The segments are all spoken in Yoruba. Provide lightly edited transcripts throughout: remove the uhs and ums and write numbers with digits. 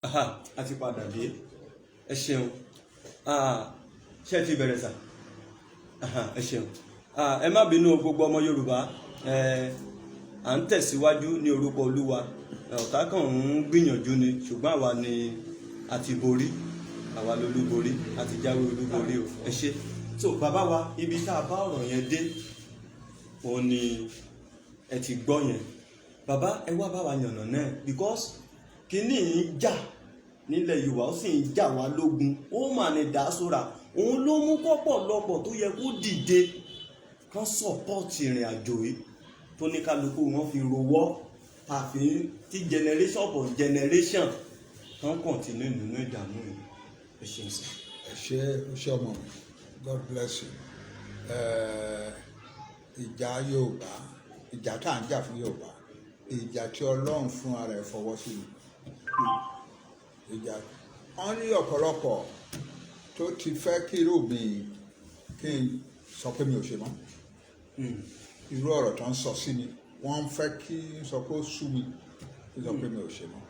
A ti padà dé. Ẹ ṣeun. Ṣé ti bẹ̀rẹ̀ sà? Ẹ ṣeun. Ẹ má bínú gbogbo ọmọ Yorùbá. À ń tẹ̀síwájú ní orúkọ Olúwa. Ọ̀tá kan ń gbìyànjú ni, ṣùgbọ́n àwa ni a ti borí. Àwa lolúborí, a ti jáwé olúborí o. Ẹ ṣé. So bàbá wa, ibi tá a bá ọ̀rọ̀ yẹn dé, òun ni ẹ ti gbọ́ yẹn. Bàbá ẹ wá bá wa yànnà náà because kíní ń jà nílẹ̀ Yorùbá, ó sì ń jà wá lógun. Ó mà ní dàásóra. Òun ló mú pọ̀pọ̀lọpọ̀ tó yẹ kó dìde kán sọ̀pọ̀tì ìrìn àjò yìí tó ní kálukú wọn fi rowọ́ àfi tí generation upon generation kan continue nínú ìdààmú yìí. Ẹ ṣeun sir. Ẹ ṣé ọmọ mi, God bless you. Ìjà Yorùbá, ìjà tá à ń jà fún Yorùbá, ìjà tí Ọlọ́run fún ara ẹ̀ fọwọ́ sí ni. Ìjà wọ́n ní ọ̀pọ̀lọpọ̀ tó ti fẹ́ kí irú mi kí n sọ pé mi ò ṣe mọ́. Irú ọ̀rọ̀ tó ń sọ sí mi, wọ́n ń fẹ́ kí n sọ pé ó sú mi kí n sọ pé mi ò ṣe mọ́.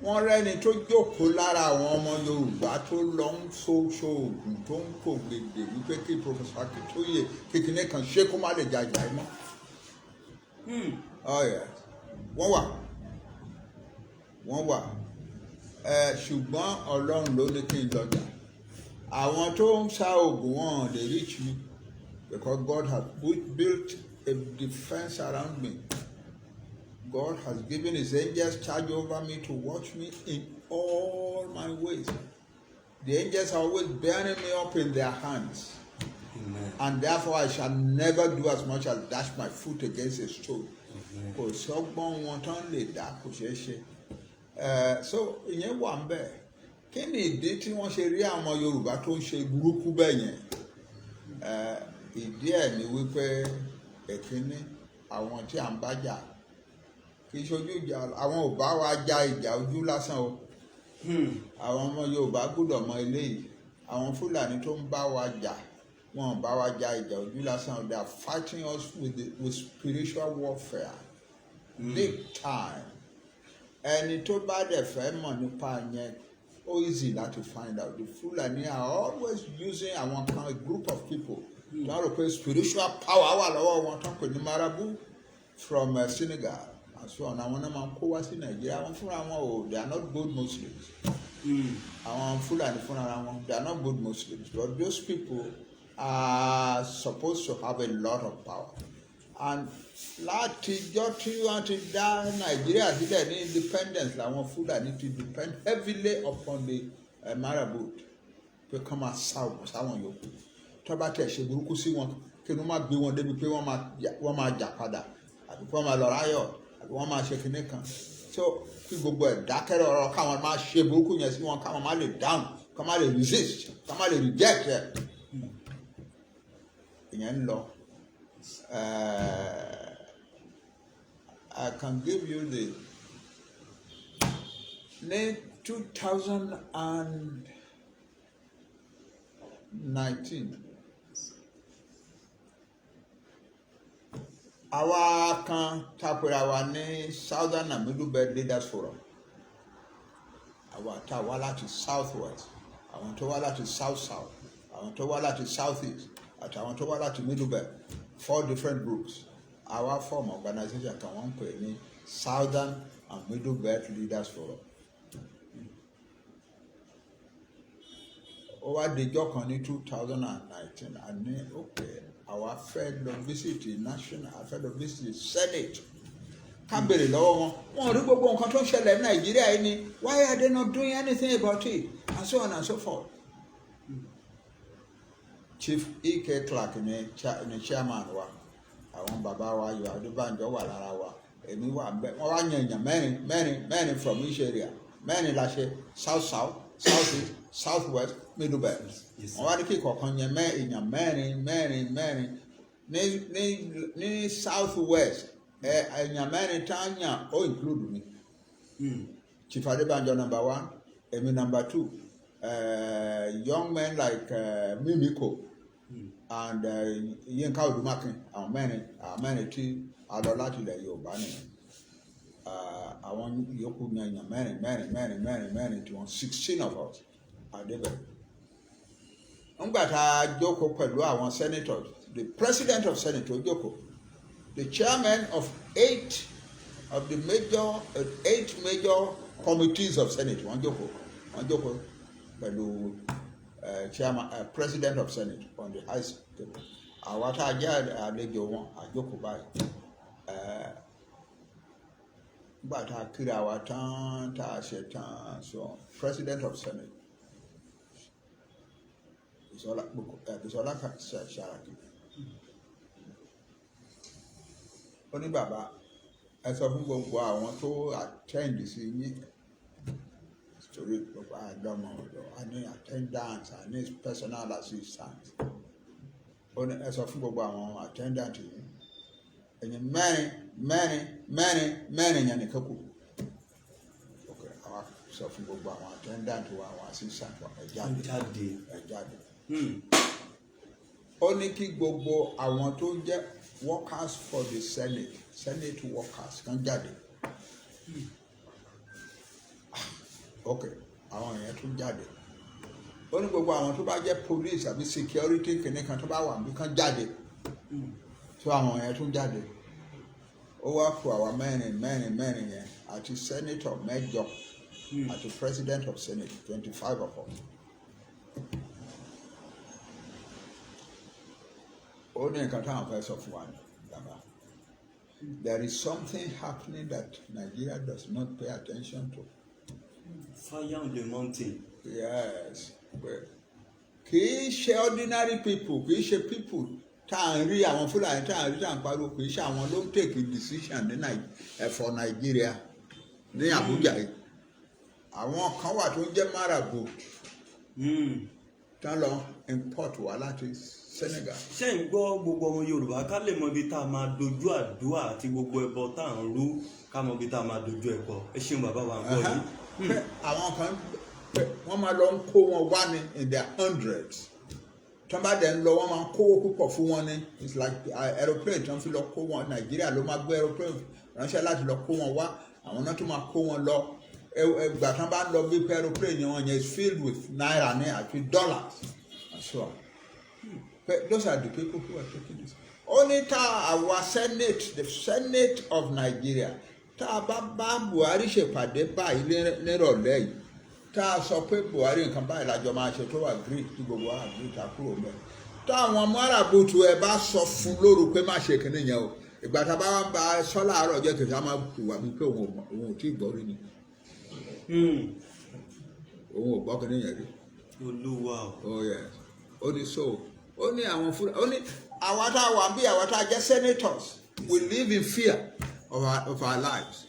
Wọ́n rẹ́ni tó jókòó lára àwọn ọmọ Yorùbá tó lọ ń ṣoògùn tó ń kò gbèdè wípé kí Professor Akintoye kékeré kan ṣe kó má lè jàjà ẹ mọ́. Wọ́n wà. Ṣùgbọ́n Ọlọ́run ló ní kí n lọ́jà. Àwọn tó ń ṣá oògùn wọn dey reach me because God has built a defense around me. God has given his angels charge over me to watch me in all my ways. The angels are always bearing me up in their hands. Amen. And therefore I shall never do as much as dash my foot against a stone. Kò sọ́gbọ́n wọn tán lè dá kò ṣeé ṣe. So ìyẹn wà ń bẹ̀. Kí ni ìdí tí wọ́n ṣe rí àwọn Yorùbá tó ń ṣe burúkú bẹ́ẹ̀ yẹn? Ìdí ẹ̀ ni wípé èkíní àwọn tí à ń bá jà kì í ṣojú ìjà, àwọn ò bá wa ja ìjà ojú lásán o. Àwọn ọmọ Yorùbá gbọ́dọ̀ mọ eléyìí. Àwọn Fúlàní tó ń bá wa jà, wọn ò bá wa ja ìjà ojú lásán. They are fighting us with spiritual warfare. Big time. Ẹni tó bá dẹ̀ fẹ́ mọ̀ nípa yẹn, ó easy láti find out. The Fulani are always using àwọn kan, a group of people. Wọ́n rò pé spiritual power wà lọ́wọ́ wọn tó ń pè ní Marabu from Senegal. So àwọn náà máa ń kó wá sí Nàìjíríà. Àwọn fúnra wọn ò, they are not good Muslims. Àwọn Fulani fúnra wọn, they are not good Muslims. But those people are supposed to have a lot of power. And látijọ́ tí wọ́n ti dá Nàìjíríà sílẹ̀ ní independence làwọn Fulani ti depend heavily upon the Marabou pé kán máa sáwọn yòókù. Tó bá tẹ̀ ṣe burúkú sí wọn kí wọ́n má gbé wọn débi pé wọ́n máa jà padà àbí kí wọ́n máa lọ ráyọ̀ àbí wọ́n máa ṣe kinní kan. So kí gbogbo ẹ̀ dákẹ́rẹ́ ọ̀rọ̀ káwọn máa ṣe burúkú yẹn sí wọn káwọn má lè dáhùn káwọn má lè resist káwọn má lè reject ẹ̀. Ìyẹn ń lọ. I can give you the ní 2019 àwa kan tapera wa ní Southern and Middle Belt Leaders Forum. Àwa tá wá láti South West, àwọn tó wá láti South South, àwọn tó wá láti South East, àtàwọn tó wá láti Middle Belt. 4 different groups. Our form organization kan wọ́n pè ní Southern and Middle Belt Leaders Forum. Ó wá dijọ́ kan ní 2019 àní okay àwa fẹ́ lọ visit national, a fẹ́ lọ visit Senate. Ká béèrè lọ́wọ́ wọn. Wọ́n rí gbogbo nǹkan tó ń ṣẹlẹ̀ ní Nàìjíríà yìí ni, why are they not doing anything about it? And so on and so forth. Chief E.K. Clark ni chairman wa, àwọn bàbá wa Yọ Adébánjọ wà lára wa, èmi wà ń bẹ. Wọ́n wá yan èèyàn mẹ́rin from each area. Mẹ́rin la ṣe South South, South East, South West, Middle Belt. Wọ́n wá ní kí kọ̀ọ̀kan yan èèyàn mẹ́rin ní South West. Èèyàn mẹ́rin tá a yàn ó include mi. Chief Adébánjọ number 1, èmi number 2. Young men like Mimiko and Yinka Odumakin, àwọn mẹ́rin tí a lọ láti ilẹ̀ Yorùbá nìyẹn. àwọn yòókù ní èèyàn mẹ́rin tí wọ́n 16 of us àdébẹ̀. Nígbà tá a jókòó pẹ̀lú àwọn senators, the president of Senate ó jókòó, the chairman of 8 major committees of Senate wọ́n jókòó pẹ̀lú chairman president of Senate on the highest table. Àwa tá a jẹ́ àlejò wọn àjókòó báyìí. Nígbà tá a kíra wa tán tá a ṣe tán, so president of Senate Bisola Saraki ó ní bàbá ẹ sọ fún gbogbo àwọn tó attend sí yín torí gbogbo àdọ́mọ ọ̀dọ́ a ní attendance a ní personal assistance ó ní ẹ sọ fún gbogbo àwọn attendant yìí ẹ̀yin mẹ́rin yẹn nìkan kù ok àwa sọ fún gbogbo àwọn attendant wa àwọn assistant wa ẹ jáde ó ní kí gbogbo àwọn tó jẹ́ workers for the Senate workers kan jáde ok àwọn yẹn tún jáde ó ní gbogbo àwọn tó bá jẹ́ police àbí security kìnìkan tó bá wà níbi kan jáde tó àwọn yẹn tún jáde ó wá kó àwa mẹ́rin yẹn àti senator 8 àti president of Senate 25 of us. Ó ní nǹkan táwọn fẹ́ sọ fún wa ní bàbá. There is something happening that Nigeria does not pay attention to. Fire on the mountain. Yes. Kì í ṣe ordinary people, kì í ṣe people tá à ń rí àwọn Fúlàní tá à ń rí tá à ń pariwo, kì í ṣe àwọn ló ń take decision for Nigeria ní Abuja yìí. Àwọn kan wà tó ń jẹ́ marabou tán lọ import wá láti Senegal. Ṣé ń gbọ́ gbogbo ọmọ Yorùbá ká lè mọ ibi tá a máa dojú àdúrà àti gbogbo ẹbọ tá à ń rú ká mọ ibi tá a máa dojú ẹ̀kọ́. Ẹ ṣeun bàbá wa ń gbọ́ yìí. Àwọn kan wọ́n máa lọ ń kó wọn wá ní in their hundreds. Tán bá dẹ̀ ń lọ wọ́n máa ń kówó púpọ̀ fún wọn ní. It's like aeroplane tán fi lọ kó wọn Nàìjíríà ló máa gbé aeroplane ránṣẹ́ láti lọ kó wọn wá. Àwọn náà tún máa kó wọn lọ. Ìgbà tán bá ń lọ bí aeroplane wọn yẹn is filled with naira ní àti dollars and so on. But those are the people who are taking this. Only our Senate, the Senate of Nigeria, tá a bá Buhari ṣèpàdé báyìí nírọ̀lẹ́ yìí, tá a sọ pé Buhari nǹkan báyìí lájọ máa ṣe tó agree tí gbogbo wa agree tá a kúrò mẹ́. Táwọn máràbùtù ẹ bá sọ fún lóru pé má ṣe kíní yẹn o, ìgbà tá a bá wá ba sọ́lá àárọ̀ jẹ́ kìí ká máa wà mí pé òun ò tí ì gbọ́ rí ni. Òun ò gbọ́ kíní yẹn rí. Olúwa o. Oh yes. Ó ní so. Ó ní àwọn fúnra ó ní àwa tá a wà bí àwa tá a jẹ́ senators we live in fear of our lives.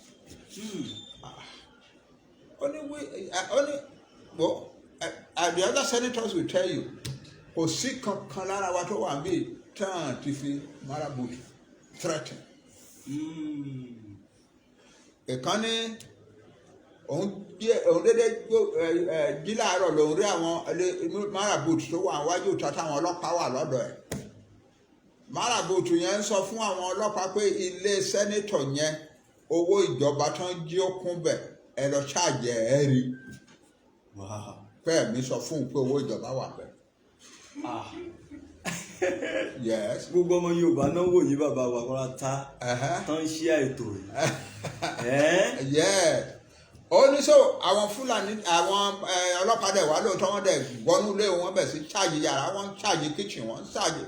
Well, the other senators will tell you kò sí kankan lára wa tó wà bí tán ti fi marabou threaten. Ìkànnì òun dédé jí láàárọ̀ lòun rí àwọn marabou tó wà wájú ta táwọn ọlọ́pàá wà lọ́dọ̀ ẹ̀. Marabou yẹn ń sọ fún àwọn ọlọ́pàá pé ilé sẹ́nétọ̀ yẹn owó ìjọba tán jí ó kún bẹ̀ ẹ lọ ṣáàjẹ́ ẹ rí. Bẹ́ẹ̀ mi sọ fún un pé owó ìjọba wà bẹ̀. Yes. Gbogbo ọmọ Yorùbá náà wò yí bàbá wa kọ́ra ta tán ṣí àìtò yìí. Yes. Ó ní so àwọn Fúlàní àwọn ọlọ́pàá dẹ̀ wá lóòótọ́ wọn dẹ̀ gbọ́nú lé wọn bẹ̀ sí ṣáàjì yàrá wọn ṣáàjì kitchen wọn ṣáàjì.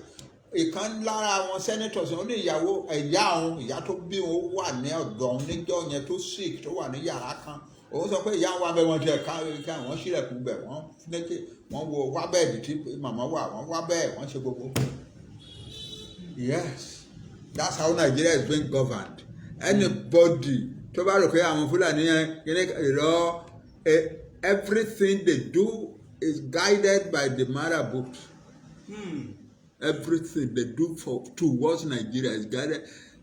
Ìkan lára àwọn senators ó ní ìyàwó ẹ̀yà òun ìyá tó bí òun wà ní ọ̀dọ̀ òun níjọ́ yẹn tó sick tó wà ní yàrá kan òun sọ pé ìyá wa bẹ wọn tiẹ̀ ká wọ́n ṣílẹ̀kùn bẹ̀ wọ́n lékè wọ́n wo wá bẹ́ẹ̀dì tí màmá wà wọ́n wá bẹ́ẹ̀ wọ́n ṣe gbogbo. Yes, that's how Nigeria is being governed. Anybody tó bá rò pé àwọn Fúlàní yẹn ìrọ̀ everything they do is guided by the marabouts. Everything they do towards Nigeria is guided.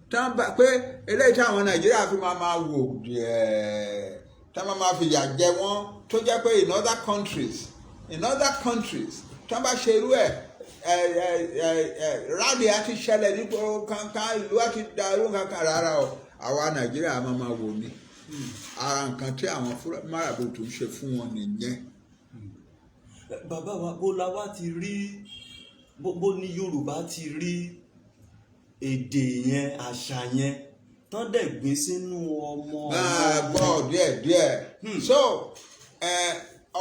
Tán bá pé eléyìí táwọn Nàìjíríà fi máa wò díẹ̀ tán máa fi yà jẹ wọ́n tó jẹ́ pé in other countries tán bá ṣe irú ẹ̀ rally àti ṣẹlẹ̀ nípa kankan ìlú àti dàrú kankan rárá o àwa Nàìjíríà máa wò ni ara nǹkan tí àwọn máràbùtù ń ṣe fún wọn nìyẹn. Bàbá wa bó la wá ti rí bó ní Yorùbá ti rí èdè yẹn àṣà yẹn tán dẹ̀ gbé sínú ọmọ. Gbọ́ díẹ̀. So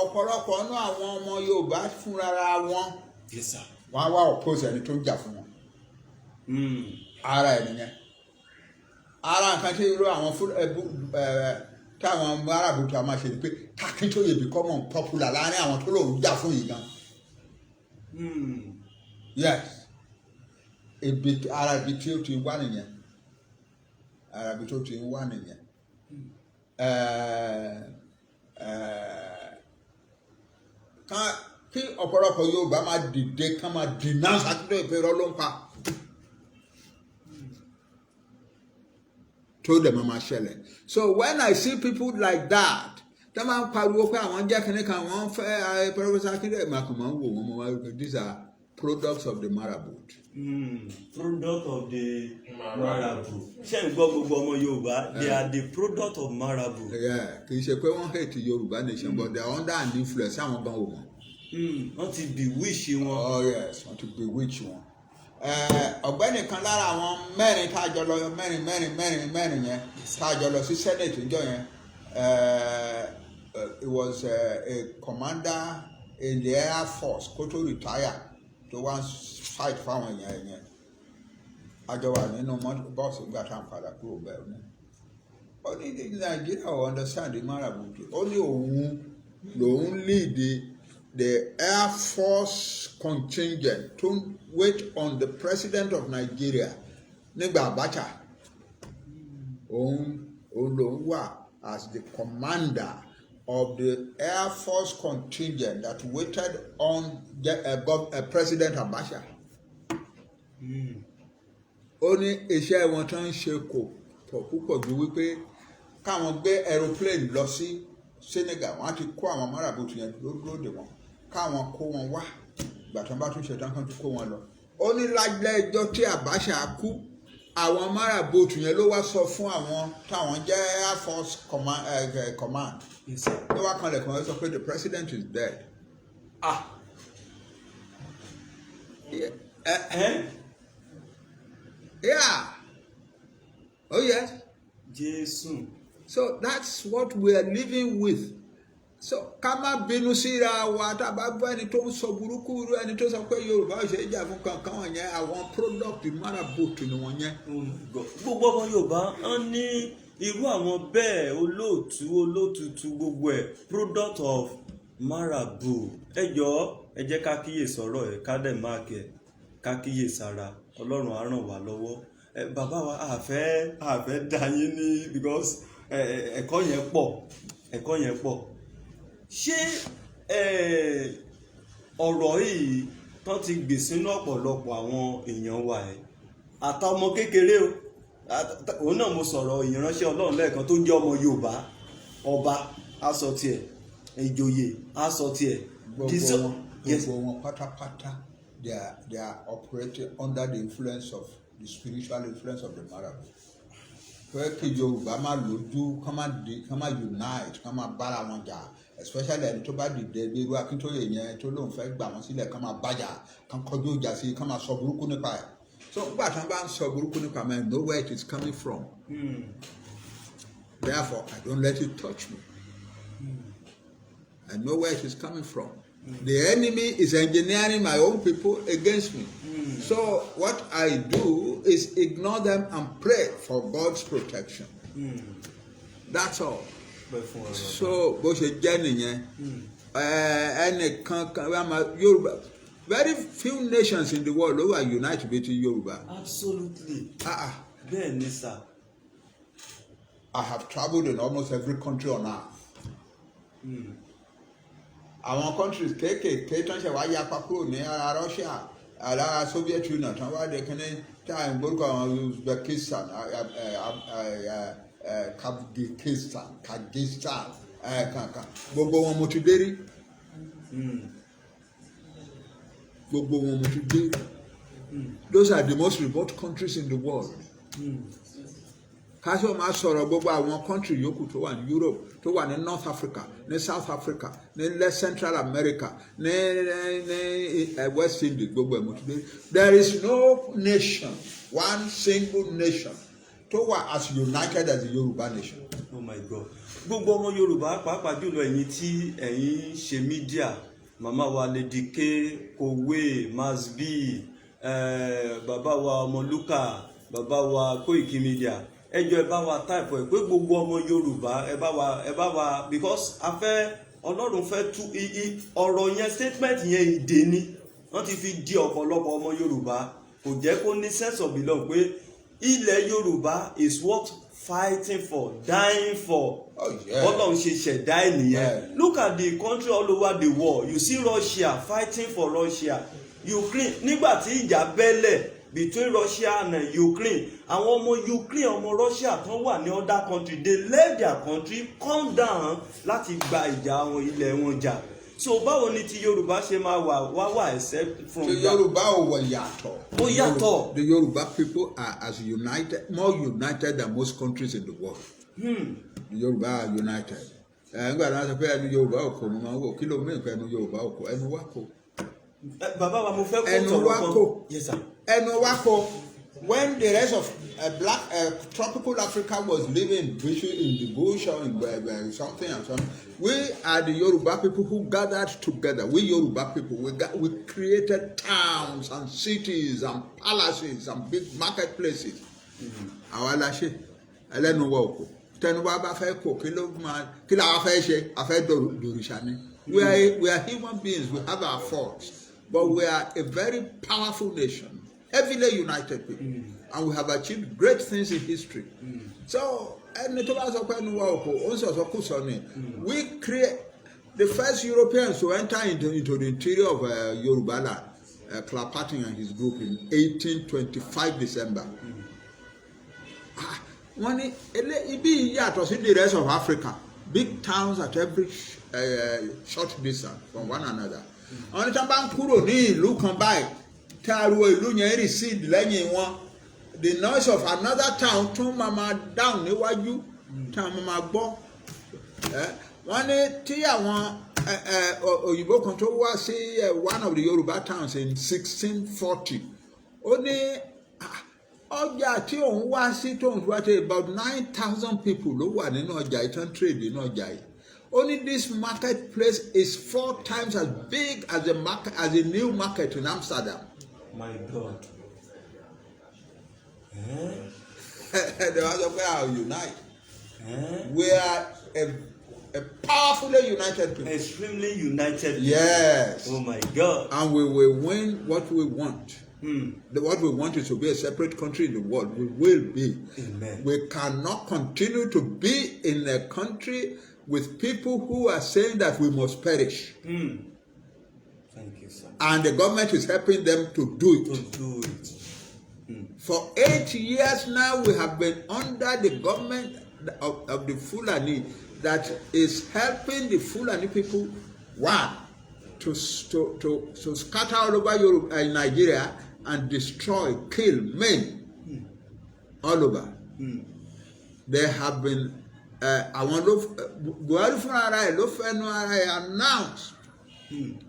ọ̀pọ̀lọpọ̀ náà àwọn ọmọ Yorùbá fúnra wọn wọ́n á wá oppose ẹni tó ń jà fún wọn. Ara ẹ̀ nìyẹn. Ara nǹkan tí irú àwọn táwọn máràbùtù máa ṣe ni pé Akintoye become unpopular láàrin àwọn tó lòun jà fún yìí gan. Yes, ara ibi tí ó ti wá nìyẹn. Kí ọ̀pọ̀lọpọ̀ Yorùbá máa dìde kán máa denounce Akintoye pé irọ́ ló ń pa. Tó dẹ̀ máa ṣẹlẹ̀. So when I see people like that, tẹ́ máa ń pariwo pé àwọn jẹ́ kínní kan wọ́n fẹ́ Professor Akintoye máa kàn máa ń wò wọ́n mọ́ wá. These are products of the marabut. Product of the marabut. Ṣé ń gbọ́ gbogbo ọmọ Yorùbá? They are the product of marabut. Kì í ṣe pé wọ́n hate Yorùbá nation, but they are under an influence àwọn gan wò wọ́n. Wọ́n ti bewitch wọn. Oh yes, wọ́n ti bewitch wọn. Ọ̀gbẹ́ni kan lára àwọn mẹ́rin tá a jọ lọ mẹ́rin yẹn tá a jọ lọ sí Senate níjọ́ yẹn. It was a commander in the Air Force kó tó retire tó wá fight fáwọn èèyàn yẹn. A jọ wà nínú bọ́ọ̀sì nígbà tá à ń padà kúrò bẹ́ẹ̀ ni. Ó ní Nigeria will understand the marabut. Ó ní òun lòun lead the Air Force contingent to wait on the President of Nigeria nígbà Abacha. Òun lòun wà as the commander of the Air Force contingent that waited on President Abacha. Ó ní iṣẹ́ wọn tó ń ṣe kò pọ̀ púpọ̀ ju wípé káwọn gbé aeroplane lọ sí Senegal, wọ́n á ti kó àwọn máràbùtù yẹn dúró dè wọ́n káwọn kó wọn wá gbàtàn bá tún ṣe tán kán tún kó wọn lọ. Ó ní lájẹ́ ẹjọ́ tí Abacha kú àwọn máràbùtù yẹn ló wá sọ fún àwọn táwọn jẹ́ Air Force command ló wá kanlẹ̀ kan sọ pé the president is dead. Yeah. Oh yes. Jésù. So that's what we are living with. So ká má bínú síra wa tá a bá bá ẹni tó ń sọ burúkú irú ẹni tó sọ pé Yorùbá ò ṣe é jà fún kankan wọ̀nyẹn àwọn product marabut ni wọ́n yẹn. Gbogbo ọmọ Yorùbá ń ní irú àwọn bẹ́ẹ̀ olóòtútù gbogbo ẹ̀ product of marabut. Ẹ jọ̀ọ́ ẹ jẹ́ ká kíyè sọ̀rọ̀ ẹ̀ ká dẹ̀ máa kẹ̀ ká kíyè sára Ọlọ́run á ràn wá lọ́wọ́. Bàbá wa àfẹ́ dá yín ní because ẹ̀kọ́ yẹn pọ̀. Ṣé ọ̀rọ̀ yìí tán ti gbè sínú ọ̀pọ̀lọpọ̀ àwọn èèyàn wa ẹ̀ àtọmọ kékeré o òun náà mo sọ̀rọ̀ ìránṣẹ́ Ọlọ́run lẹ́ẹ̀kan tó jẹ́ ọmọ Yorùbá ọba aṣọ tiẹ̀ ìjòyè aṣọ tiẹ̀. Gbogbo wọn pátápátá they are operating under the influence of the spiritual influence of the marabut. Fẹ́ kí Yorùbá máa lójú kán máa unite kán máa bára wọn jà especially ẹni tó bá dìde bí irú Akintoye yẹn tó lóun fẹ́ gbà wọ́n sílẹ̀ kán máa bájà kán kọjú ìjà sí kán máa sọ burúkú nípa ẹ̀. So nígbà tí wọ́n bá ń sọ burúkú nípa ẹ̀ I know where it is coming from. Therefore I don't let it touch me. I know where it is coming from. The enemy is engineering my own people against me. So what I do is ignore them and pray for God's protection. That's all. So bó ṣe jẹ́ nìyẹn. Ẹnìkan Yorùbá very few nations in the world ló wà unite with Yorùbá. Absolutely. Bẹ́ẹ̀ ni sir. I have traveled in almost every country on earth. Àwọn countries kéékèèké tó ń ṣe wá yapa kúrò ní ara Russia ara Soviet Union tán wá dé kíní tí à ń gbórúkọ àwọn Uzbekistan Kyrgyzstan kankan gbogbo wọn mo ti dé rí. Gbogbo wọn mo ti dé rí. Those are the most remote countries in the world. káṣọ máa sọ̀rọ̀ gbogbo àwọn country yòókù tó wà ní Europe tó wà ní North Africa ní South Africa ní Central America ní West Indies gbogbo ẹ̀mú tó dé. There is no nation, one single nation tó wà as united as the Yoruba nation. Oh my God. Gbogbo ọmọ Yorùbá pàápàá jùlọ ẹ̀yin tí ẹ̀yin ṣe mídíà, màmá wa Lady K, Kowe, Masbi, bàbá wa Ọmọlúkà, bàbá wa Koiki Media, ẹjọ́ ẹ bá wa type ẹ pé gbogbo ọmọ Yorùbá ẹ bá wa because Ọlọ́run fẹ́ tú ọ̀rọ̀ yẹn statement yẹn ìdè ni wọ́n ti fi di ọ̀pọ̀lọpọ̀ ọmọ Yorùbá kò jẹ́ kó ní sense of belong pé ilẹ̀ Yorùbá is worth fighting for, dying for. Ọlọ́run ṣe ṣẹ̀dá ènìyàn. Look at the country all over the world. You see Russia fighting for Russia. Ukraine nígbà tí ìjà bẹ́lẹ̀ between Russia and Ukraine, àwọn ọmọ Ukraine ọmọ Russia kan wà ní other country, they left their country come down láti gba ìjà àwọn ilẹ̀ wọn jà. So báwo ni ti Yorùbá ṣe máa wà except from that? The Yorùbá ò wọ yàtọ̀. Ó yàtọ̀. The Yoruba people are as united, more united than most countries in the world. The Yoruba are united. Nígbà náà sọ pé ẹnu Yorùbá òkò ni wọ́n wò, kí ló mìíràn pé ẹnu Yorùbá òkò, ẹnu wa kò. Bàbá wa mo fẹ́ kó tọ̀rọ̀ kan. Yes sir. Ẹnu wa kò. When the rest of tropical Africa was living in the bush or in something and something, we are the Yoruba people who gathered together. We Yoruba people, we created towns and cities and palaces and big marketplaces. Àwa la ṣe ẹlẹ́nu wa òkò. Tẹnu wa bá fẹ́ kò kí la wá fẹ́ ṣe afẹ́ dòrìṣà ni. We are human beings. We have our faults, but we are a very powerful nation. Heavily united people, and we have achieved great things in history. So, we create the first Europeans to enter into the interior of Yoruba land, Clapperton and his group in 1825 December. It be the rest of Africa, big towns at every short distance from one another. Only time kúrò ní ìlú kan báyìí. Recede lẹ́yìn wọn, the noise of another town tún máa down níwájú tí àwọn máa gbọ́. Wọ́n ní tí àwọn òyìnbó kan tó wá sí one of the Yoruba towns in 1640, ó ní ọjà tí òun wá sí tóun wá sí about 9,000 people ló wà nínú ọjà ìtàn trade nínú ọjà yìí. Only this marketplace is 4 times as big as a new market in Amsterdam. My God. The other way are unite. We are a powerfully united people. Extremely united people. Yes. Oh my God. And we will win what we want. What we want is to be a separate country in the world. We will be. Amen. We cannot continue to be in a country with people who are saying that we must perish. Thank you, sir. And the government is helping them to do it. For 8 years now, we have been under the government of the Fulani that is helping the Fulani people, one, to scatter all over Europe, Nigeria and destroy, kill, maim, all over. They have been, announced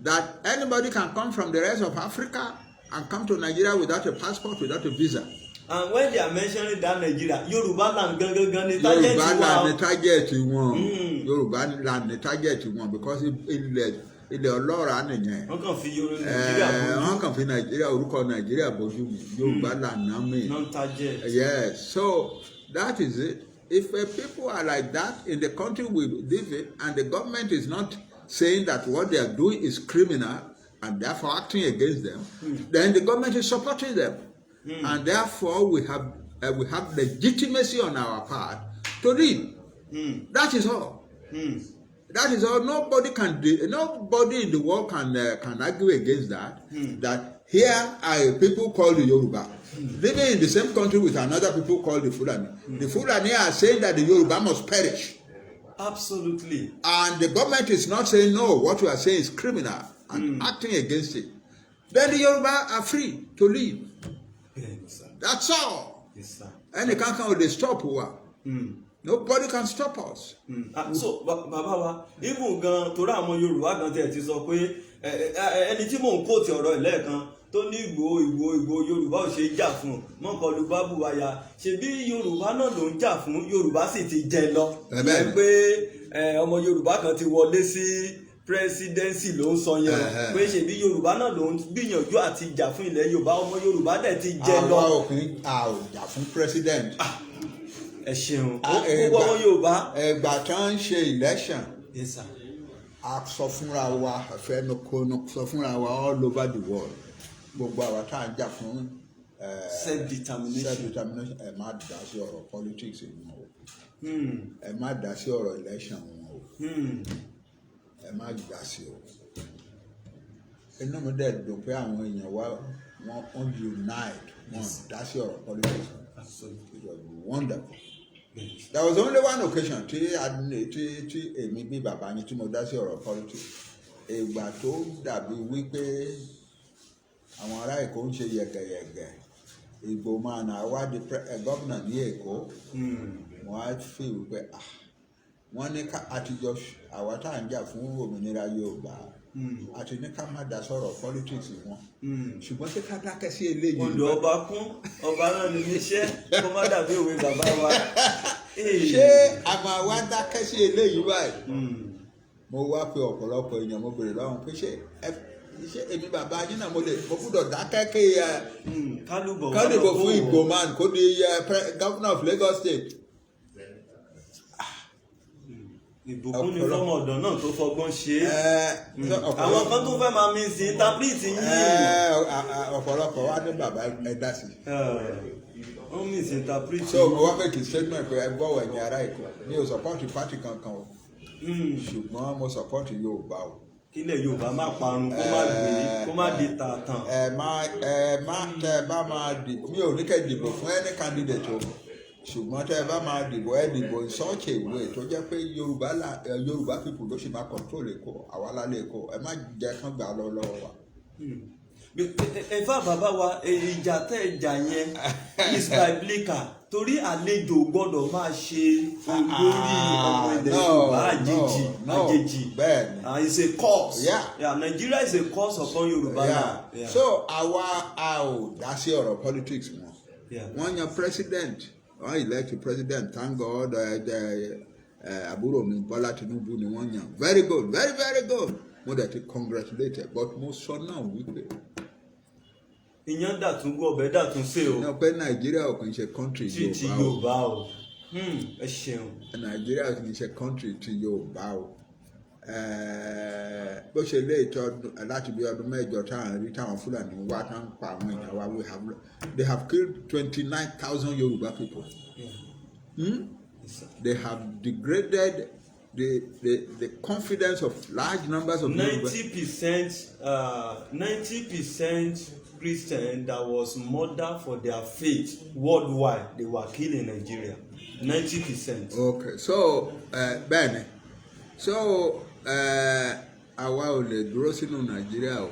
that anybody can come from the rest of Africa and come to Nigeria without a passport, without a visa. And when they are mentioning that Nigeria, Yoruba land gangan ni target wọn. Yoruba land ni target wọn. Yoruba land ni target wọn because ilẹ̀ ọlọ́ràá nìyẹn. Wọ́n kàn fi Nigeria bójú. Wọ́n kàn fi Nigeria orúkọ Nigeria bójú mi. Yoruba land náà mi. Non-target. Yes, so that is it. If people are like that in the country we live in, and the government is not saying that what they are doing is criminal and therefore acting against them, then the government is supporting them. And therefore we have legitimacy on our part to lead. That is all. That is all. Nobody in the world can argue against that. That here are people called the Yoruba living in the same country with another people called the Fulani. The Fulani are saying that the Yoruba must perish. Absolutely. And the government is not saying no, what you are saying is criminal and acting against it. Then the Yoruba are free to leave. Yes, sir. That's all. Yes, sir. And they can't come with the stop war. Nobody can stop us. So bàbá wa even gan torí àwọn Yorùbá gan tẹ̀ ti sọ pé ẹni tí mò ń kóòtù ọ̀rọ̀ ìlẹ́ẹ̀kan tó ní Ìgbòho Yorùbá ò ṣe é jà fún mọ́kànlú bábù wáyà ṣebí Yorùbá náà ló ń jà fún Yorùbá sì ti jẹ lọ ẹ pé ọmọ Yorùbá kan ti wọlé sí presidency ló ń sọ yẹn pé ṣebí Yorùbá náà ló ń gbìyànjú àti jà fún ilẹ̀ Yorùbá ọmọ Yorùbá dẹ̀ ti jẹ lọ. àwa òfin a ò jà fún president. ẹ ṣeun gbogbo ọmọ Yorùbá. ẹgbà tó ń ṣe election. Yes, sir. a sọ fúnra wa àfẹnukonu sọ fúnra wa all over the world gbogbo àwa tá à ń jà fún self-determination ẹ má dá sí ọ̀rọ̀ politics wọn o ẹ má dá sí ọ̀rọ̀ election wọn o ẹ má dá sí o inú mi dẹ̀ dùn pé àwọn èèyàn wa wọ́n unite wọ́n dá sí ọ̀rọ̀ politics it was wonderful. There was only one occasion tí èmi bí bàbá yín tí mo dá sí ọ̀rọ̀ politics ìgbà tó dàbí wípé àwọn ará Èkó ń ṣe yẹ̀gẹ̀yẹ̀gẹ̀ Ìgbò máa nà wá di gómìnà ní Èkó wọ́n á fi wípé wọ́n ní ká àtijọ́ àwa tá à ń jà fún òmìnira Yorùbá àti ní ká má dá sọ̀rọ̀ politics wọn ṣùgbọ́n ṣé ká dákẹ́ sí eléyìí. Odò ọba kún ọba náà ní iṣẹ́ kó má dàbí òwe bàbá wa. ṣé a máa wá dákẹ́ sí eléyìí báyìí. mo wá pe ọ̀pọ̀lọpọ̀ èèyàn mo béèrè lọ́wọ́ pé ṣé èmi bàbá yín náà mo gbúdọ̀ dákẹ́ kí kálíbọ̀ fún Ìgbò man kó di governor of Lagos State. Ìbùkún ni fọmọ ọ̀dọ̀ náà tó fọgbọ́n ṣe é àwọn kan tó fẹ́ máa mi sí interpret yín. ọ̀pọ̀lọpọ̀ wa ní bàbá ẹ dá sí. wọ́n mi sí interpret yín. so mo wá make a statement pé ẹ gbọ́wọ́ ẹ̀yin ará Èkó mi ò support party kankan o ṣùgbọ́n mo support Yorùbá o. kílẹ̀ Yorùbá má parun kó má gbé kó má di tààtàn. ẹ bá máa dìbò mi ò ní kẹ́ dìbò fún any candidate o ṣùgbọ́n tẹ́ ẹ bá máa dìbò ẹ dìbò in such a way tó jẹ́ pé Yorùbá people ló ṣì máa control Èkó àwa lálẹ́ Èkó ẹ má jẹ́ kán gbà lọ́wọ́ wa. ẹ̀fà bàbá wa ìjà tẹ́ ìjà yẹn is biblical torí àlejò gbọ́dọ̀ máa ṣe olórí ọmọ ilẹ̀ Yorùbá àjèjì it's a curse. Yeah, Nigeria is a curse upon Yorùbá now. Yeah. So àwa a ò dá sí ọ̀rọ̀ politics wọn wọ́n yan president. I elect president, thank God. Àbúrò mi Bọ́lá Tinubu ni wọ́n yàn. Very good, very very good. Mo dẹ̀ ti congratulated but mo sọ náà wípé. Ìyẹn dàtún gbọ́ ọbẹ̀ dàtún ṣe o. Ní ọpẹ́ Nàìjíríà ò kì í ṣe country Yorùbá o. Ti Yorùbá o. Ẹ ṣeun. Nàìjíríà ò kì í ṣe country ti Yorùbá o. Bó ṣe lé ìtọ́ láti bí ọdún mẹ́jọ táwọn rí táwọn Fúlàní wá tá ń pa àwọn èèyàn wa they have killed 29,000 Yoruba people. They have degraded the confidence of large numbers of 90% Christian that was murdered for their faith worldwide they were killed in Nigeria 90%. Okay, so bẹ́ẹ̀ni so àwa ò lè dúró sínú Nàìjíríà o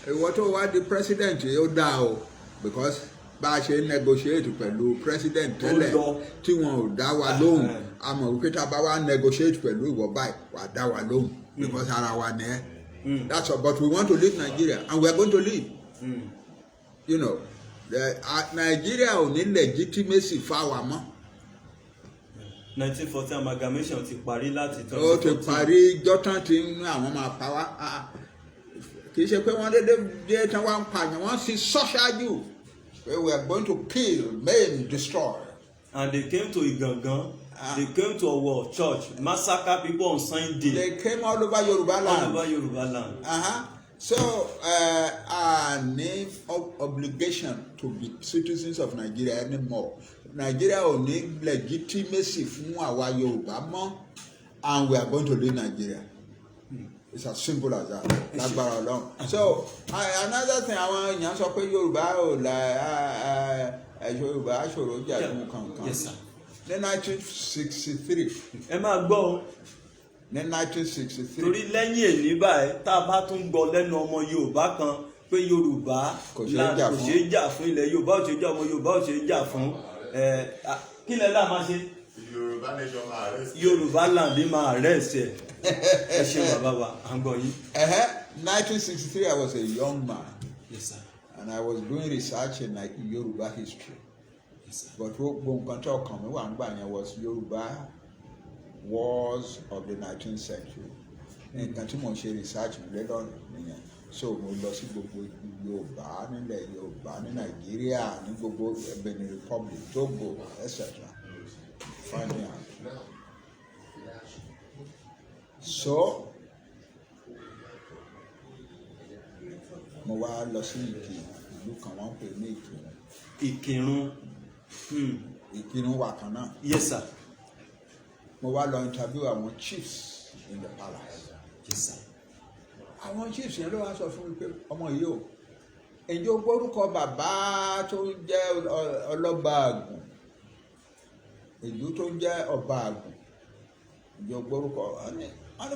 ìwọ tó wá di president yóò dá o because bá a ṣe negotiate pẹ̀lú president tẹ́lẹ̀ tí wọn ò dá wa lóhùn a mọ̀ wípé tá a bá wá negotiate pẹ̀lú ìwọ báyìí wà á dá wa lóhùn because ara wa ní ẹ́ that's all but we want to leave Nigeria and we are going to leave. You know, Nigeria ò ní legitimacy fáwa mọ́. 1940 amalgamation ti parí láti 2014. Ó ti parí jọ́tàn tí àwọn máa pa wá kì í ṣe pé wọ́n dédé tán wá ń pààyàn wọ́n sì sọ ṣáájú pé we are going to kill, maim, destroy. And they came to Igangan. They came to our church, massacre people on Sunday. They came all over Yoruba land. All over Yoruba land. So, our name of obligation to be citizens of Nigeria anymore. Nigeria ò ní legitimacy fún àwa Yorùbá mọ́, and we are going to leave Nigeria. It's as simple as that. Lágbára Ọlọ́run. So, another thing, àwọn èèyàn sọ pé Yorùbá ò Yorùbá ṣòro jà fún kankan. Yes, sir. Ní 1963. Ẹ máa gbọ́ o. Ní 1963. Torí lẹ́yìn èní báyìí tá a bá tún gbọ́ lẹ́nu ọmọ Yorùbá kan pé Yorùbá kò ṣeé jà fún ilẹ̀ Yorùbá ò ṣeé jà ọmọ Yorùbá ò ṣeé jà fún kí lẹ láà máa ṣe. Yoruba Nation máa arrest. Yorùbá land máa arrest ẹ. Ẹ ṣe bàbá wa, à ń gbọ́ yín. 1963, I was a young man. Yes, sir. And I was doing research in like Yoruba history. Yes, sir. But what country coming one was Yoruba wars of the 19th century. And continue to research later. So mo lọ sí gbogbo Yorùbá nílẹ̀ Yorùbá ní Nàìjíríà ní gbogbo Benin Republic, Togo, etc. Finding out. So mo wá lọ sí ìlú kan wọ́n pè ní Ìkìrun. Ìkìrun wà kan náà. Yes, sir. Mo wá lọ interview àwọn chiefs in the palace. Yes, sir. Àwọn chiefs yẹn ló wá sọ fún mi pé ọmọ yìí o ǹjẹ́ gbórúkọ bàbá tó ń jẹ́ ọlọ́ba Àgùn ìlú tó ń jẹ́ ọba Àgùn ǹjẹ́ gbórúkọ wọn ni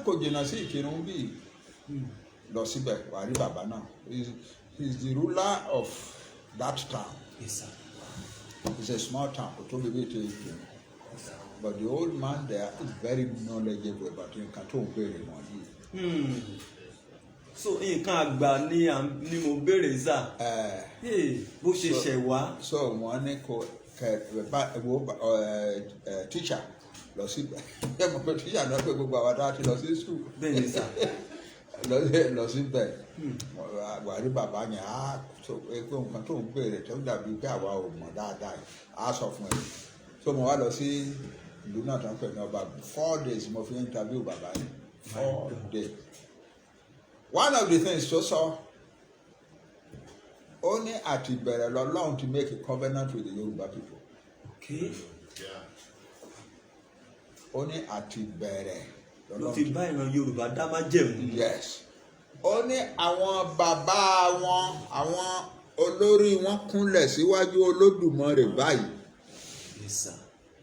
kò jìnnà sí Ìkìrun bíi lọ síbẹ̀ wà rí bàbá náà he is the ruler of that town. Yes, sir. It's a small town kò tó bèbè tó Ìkìrun but the old man there is very knowledgeable about nǹkan tó ń béèrè wọ̀nyí. So nǹkan àgbà ni mo béèrè sá. Bó ṣe ṣẹ̀ wá. So wọ́n ní kò teacher lọ sí teacher náà pé gbogbo àwọn àti lọ sí school. Bẹ́ẹ̀ ni sá. Lọ síbẹ̀ wà rí bàbá yẹn á sọ pé nǹkan tó ń béèrè tó dàbí pé àwa ò mọ̀ dáadáa á sọ fún ẹ. So mo wá lọ sí ìlú náà tó ń pè ní ọba 4 days mo fi interview bàbá yẹn 4 days. One of the things tó sọ ó ní àti bẹ̀rẹ̀ lọ́lọ́run to make a covenant with the Yoruba people. Okay. Ó ní àti bẹ̀rẹ̀ ló ti bá ìran Yorùbá dá májẹ̀mú. Yes. Ó ní àwọn bàbá wọn àwọn olórí wọn kúnlẹ̀ síwájú Olódùmarè báyìí. Yes, sir.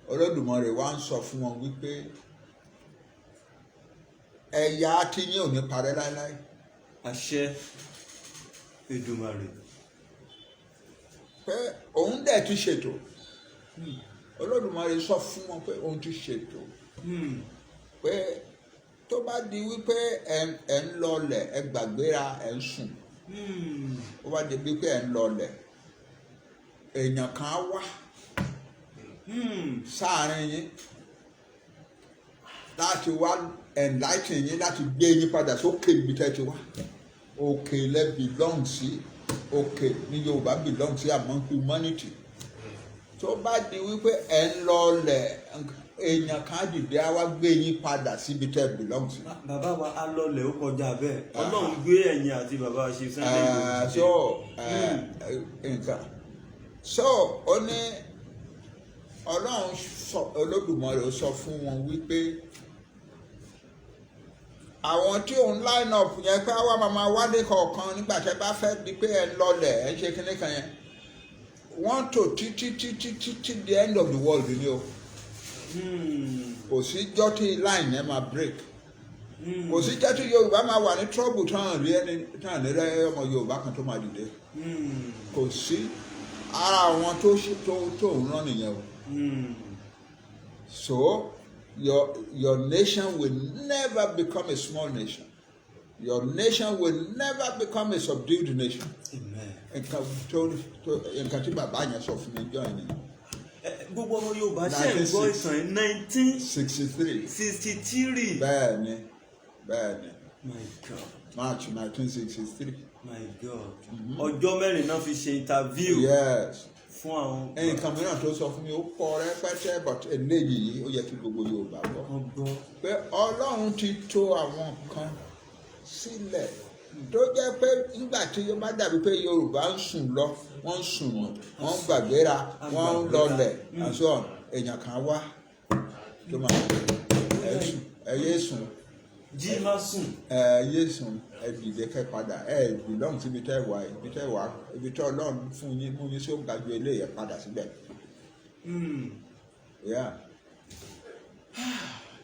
Olódùmarè wá ń sọ fún wọn wípé ẹ̀yà tí yín ò ní parẹ́ láéláé. Àṣẹ Èdùmàrè. Pé òun dẹ̀ ti ṣètò. Olódùmarè sọ fún wọn pé òun ti ṣètò. Pé tó bá di wípé ẹ ń lọlẹ̀ ẹ gbàgbéra ẹ ń sùn. Ó bá di wípé ẹ ń lọlẹ̀ èèyàn kan á wá sáàárín yín láti wá enlighten yín láti gbé yín padà sókè ibi tẹ́ ti wá. Òkè lẹ belong sí òkè ní Yorùbá belong sí among humanity. Tó bá di wípé ẹ ń lọlẹ̀ èèyàn kan dìde á wá gbé yín padà síbi tẹ́ belong sí. Bàbá wa á lọlẹ̀ ó kọjá bẹ́ẹ̀. Ọlọ́run gbé ẹ̀yìn àti bàbá ṣe Sunday. Nǹkan so ó ní Ọlọ́run Olódùmarè sọ fún wọn wípé àwọn tí òun line up yẹn pé àwa máa wálé kọ̀ọ̀kan nígbà tẹ́ bá fẹ́ di pé ẹ ń lọlẹ̀ ẹ ń ṣe kíní kan yẹn wọ́n tò títí the end of the world ni o. Kò sí jọ́tí line yẹn máa break. Kò sí jọ́tí Yorùbá máa wà ní trouble tán rí ẹni tán ní rẹ ọmọ Yorùbá kan tó máa dìde. Kò sí ara àwọn tó ń rán nìyẹn o. So your nation will never become a small nation. Your nation will never become a subdued nation. Nǹkan tí bàbá yẹn sọ fún mi jọ ẹni. Gbogbo ọmọ Yorùbá ṣe ń gbọ́ ìtàn 1963. Bẹ́ẹ̀ni. My God. March 1963. My God. Ọjọ́ mẹ́rin náà fi ṣe interview. Yes. Fún àwọn. Nǹkan mìíràn tó sọ fún mi ó pọ̀ rẹpẹtẹ but eléyìí ó yẹ kí gbogbo Yorùbá gbọ́. Pé Ọlọ́run ti tò àwọn kan sílẹ̀ tó jẹ́ pé nígbà tí ó bá dàbí pé Yorùbá ń sùn lọ wọ́n ń sùn wọ́n ń gbàgbéra wọ́n ń lọlẹ̀ àti ọ̀n èèyàn kan wá tó máa ẹyẹ sùn jí má sùn ẹyẹ sùn ẹdìdẹ kẹ padà belong síbi tẹ́ wà ibi tẹ́ Ọlọ́run fún yín mú yín sí òǹkàjọ eléyẹ padà síbẹ̀.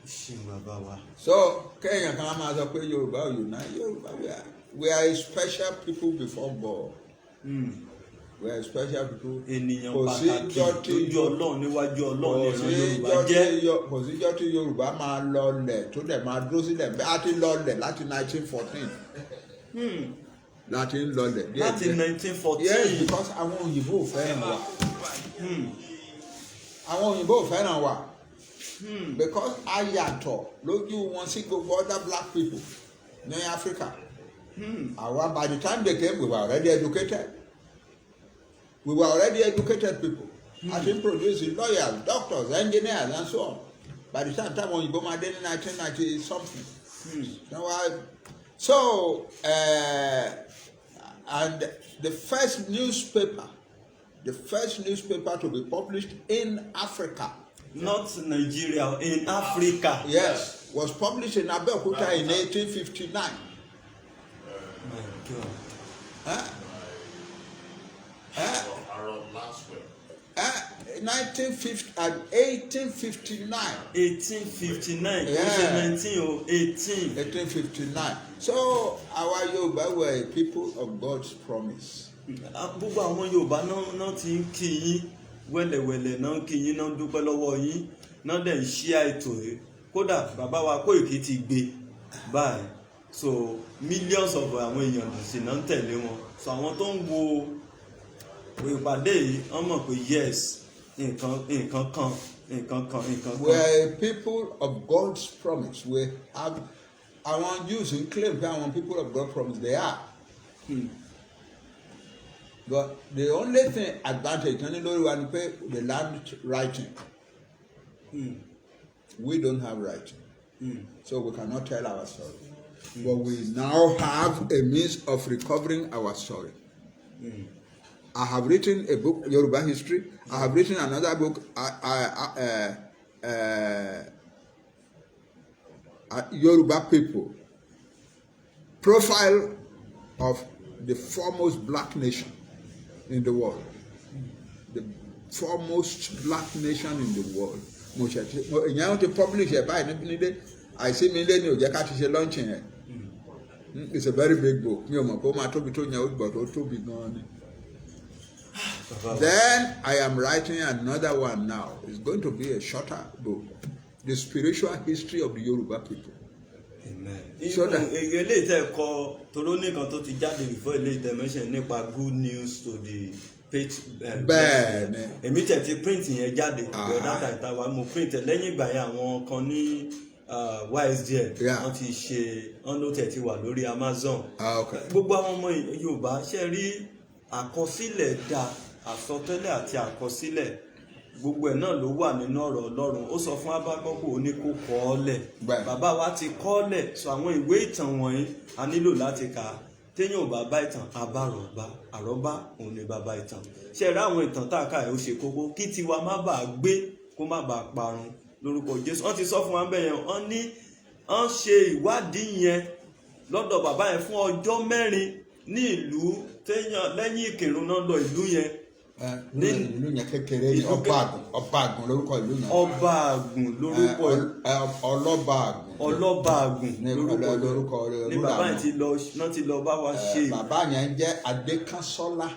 ṣe bàbá wa. So kéèyàn kan máa sọ pé Yorùbá ò unite Yorùbá we are a special people before God. we are special people. ènìyàn pàtàkì lójú Ọlọ́run níwájú Ọlọ́run ìran Yorùbá jẹ́. kò síjọ́ tí Yorùbá máa lọlẹ̀ tó dẹ̀ máa dúró sílẹ̀ bí a ti lọlẹ̀ láti 1914. láti ń lọlẹ̀ díẹ̀ láti 1914. yes, because àwọn òyìnbó ò fẹ́ràn wa. àwọn òyìnbó ò fẹ́ràn wa. because a yàtọ̀ lójú wọn sí gbogbo other black people ní Africa. Our, by the time they came, we were already educated. We were already educated people. I think producing lawyers, doctors, engineers, and so on. By the time when you go my day in 1990 something. So, and the first newspaper to be published in Africa. Not Nigeria, in Africa. Yes, was published in Abeokuta in 1859. My God. 1859. 1859. Yeah. 1859. So our Yoruba were a people of God's promise. Gbogbo àwọn Yorùbá náà ti ń kí yín wẹ́lẹ̀wẹ́lẹ̀ náà ń kí yín náà ń dúpẹ́ lọ́wọ́ yín náà dẹ̀ ń ṣí àìtò rẹ̀ kódà bàbá wa Kóìkí ti gbé báyìí. So millions of àwọn èèyàn sì náà ń tẹ̀lé wọn. So àwọn tó ń wo ìpàdé yìí wọ́n mọ̀ pé yes nǹkan kan. We are a people of God's promise. We have àwọn Jews who claim that àwọn people of God's promise they are. But the only thing advantage ní lórí wa ni pé the land writing. We don't have writing. So we cannot tell our story. But we now have a means of recovering our story. I have written a book, Yoruba History. I have written another book, Yoruba People. Profile of the foremost black nation in the world. The foremost black nation in the world. Ìyẹn ti publish ẹ̀ báyìí níbi àìsí mi lé ní òjẹ́ ká ti ṣe launching ẹ̀. It's a very big book. Mi ò mọ̀ pé ó máa tóbi tó yẹn ó gbọ́ tó tóbi gan-an ni. Then I am writing another one now. It's going to be a shorter book. The spiritual history of the Yoruba people. Amen. Eléyìí tẹ́ kọ toró nìkan tó ti jáde before eléyìí tẹ́ mention nípa good news to the page. Bẹ́ẹ̀ni. Èmi tẹ̀ ti print yẹn jáde. Ìgbọ̀dá tàìtà wa mo print ẹ̀ lẹ́yìn ìgbà yẹn àwọn kan ní YSDL. Wọ́n ti ṣe wọ́n ló tẹ̀ ti wà lórí Amazon. Gbogbo àwọn ọmọ Yorùbá ṣe rí àkọsílẹ̀ dá àsọtẹ́lẹ̀ àti àkọsílẹ̀ gbogbo ẹ̀ náà ló wà nínú ọ̀rọ̀ Ọlọ́run. Ó sọ fún Ábákọ́kù ó ní kó kọ ọ́ lẹ̀. Bàbá wa ti kọ ọ́ lẹ̀. So àwọn ìwé ìtàn wọ̀nyí a nílò láti kà á. Téèyàn ò bá bá ìtàn àbárọ̀bá àrọ́bá òun ni bàbá ìtàn. Ṣé rí àwọn ìtàn tá a kà ẹ̀ ó ṣe kókó kí tiwa má bàa gbé kó má bàa parun lórúkọ Jésù. Wọ́n ti sọ fún wa bẹ́ẹ̀ yẹn wọ́n ní wọ́n ṣe ìwádìí yẹn lọ́dọ̀ bàbá yẹn fún ọjọ́ 4 ní ìlú téèyàn lẹ́yìn Ìkìrun náà lọ ìlú yẹn. Ìlú yẹn kékeré ní Ọbàgùn lórúkọ ìlú yẹn. Ọbàgùn lórúkọ Ọlọ́bàgùn lórúkọ ní bàbá yẹn ti lọ bá wa ṣe. Bàbá yẹn jẹ́ Adékánsọ́lá.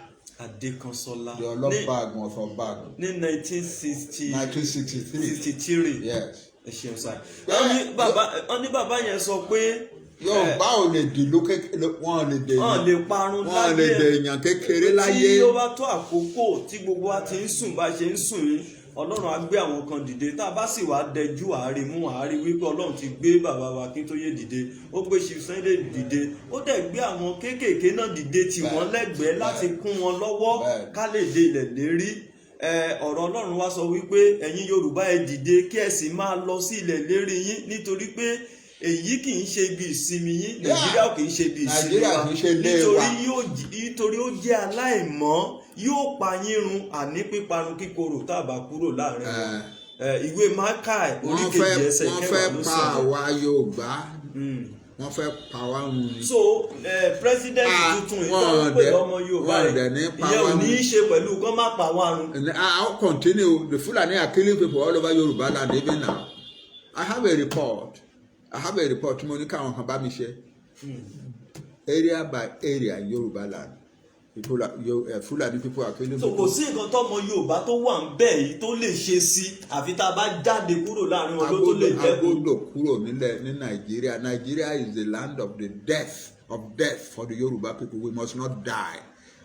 Adékánsọ́lá. The Ọlọ́bàgùn of Ọbàgùn. Ní 1963. Yes. Ẹ ṣeun sá. Wọ́n ní bàbá yẹn sọ pé Yorùbá ò lè dìlú kékeré, wọ́n lè dè wọ́n lè parun láyé, wọ́n lè dè èèyàn kékeré láyé. Tí ó bá tó àkókò tí gbogbo wa ti ń sùn bá ṣe ń sùn yín Ọlọ́run á gbé àwọn kan dìde tá a bá sì wá dẹjú àárín mú àárín wípé Ọlọ́run ti gbé bàbá wa Akíntóyè dìde, ó gbé Chief Sunday dìde, ó dẹ̀ gbé àwọn kéékèèké náà dìde tì wọ́n lẹ́gbẹ̀ẹ́ láti kún wọn lọ́wọ́ ká lè dé ilẹ̀ lérí. Ọ̀rọ̀ Ọlọ́run wá sọ wípé ẹ̀yin Yorùbá ẹ dìde kí ẹ sì máa lọ sí ilẹ̀ lérí yín nítorí pé èyí kì í ṣe ibi ìsinmi yín, Nàìjíríà kì í ṣe ibi ìsinmi wa nítorí ó jẹ́ aláìmọ́ yóò pa yín run àní píparun kíkorò tá a bá kúrò láàrin wọn. Ìwé Mákàì oríkejì ẹsẹ̀ kẹwàá ló sọ. Wọ́n fẹ́ pa àwa Yorùbá, wọ́n fẹ́ pa wá run ni. So president tuntun ìtàn pé ọmọ Yorùbá rẹ̀ ìyẹn ò ní í ṣe pẹ̀lú kán má pa wá run. I'll continue. The Fulani are killing people all over Yoruba land even now. I have a report tí mo ní káwọn kan bá mi ṣe area by area in Yoruba land. Fulani people are killing so kò sí nǹkan tọ́mọ Yorùbá tó wà ń bẹ̀ yìí tó lè ṣe sí àfi tá a bá jáde kúrò láàrin wọn ló tó lè dẹ́kun. agbọ́dọ̀ kúrò nílẹ̀ ní Nigeria. Nigeria is the land of the death for the Yoruba people. We must not die.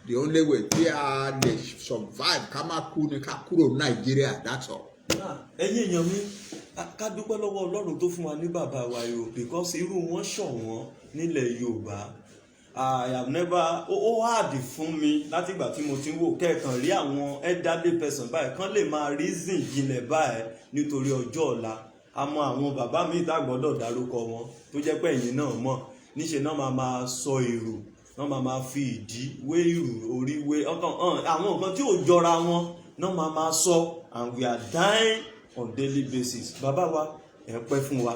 The only way tí a lè survive ká má kú ni ká kúrò Nigeria, that's all. ẹ̀yin èèyàn mi ká dúpẹ́ lọ́wọ́ Ọlọ́run tó fún wa ní bàbá wa yìí o, because irú wọn ṣọ̀wọ́n nílẹ̀ Yorùbá. I have never ó hard fún mi láti ìgbà tí mo ti ń wò kẹ́ẹ̀kan rí àwọn elderly person báyìí kán lè máa reason jinlẹ̀ báyìí nítorí ọjọ́ ọ̀la. Àmọ́ àwọn bàbá mi tá gbọ́dọ̀ dárúkọ wọn tó jẹ́ pé ẹ̀yin náà mọ̀ níṣe náà máa sọ èrò náà máa fi ìdí wé ìrù orí wé ọkàn àwọn nǹkan tí ò jọra wọn náà máa sọ, and we are dying on daily basis. Bàbá wa ẹ pẹ́ fún wa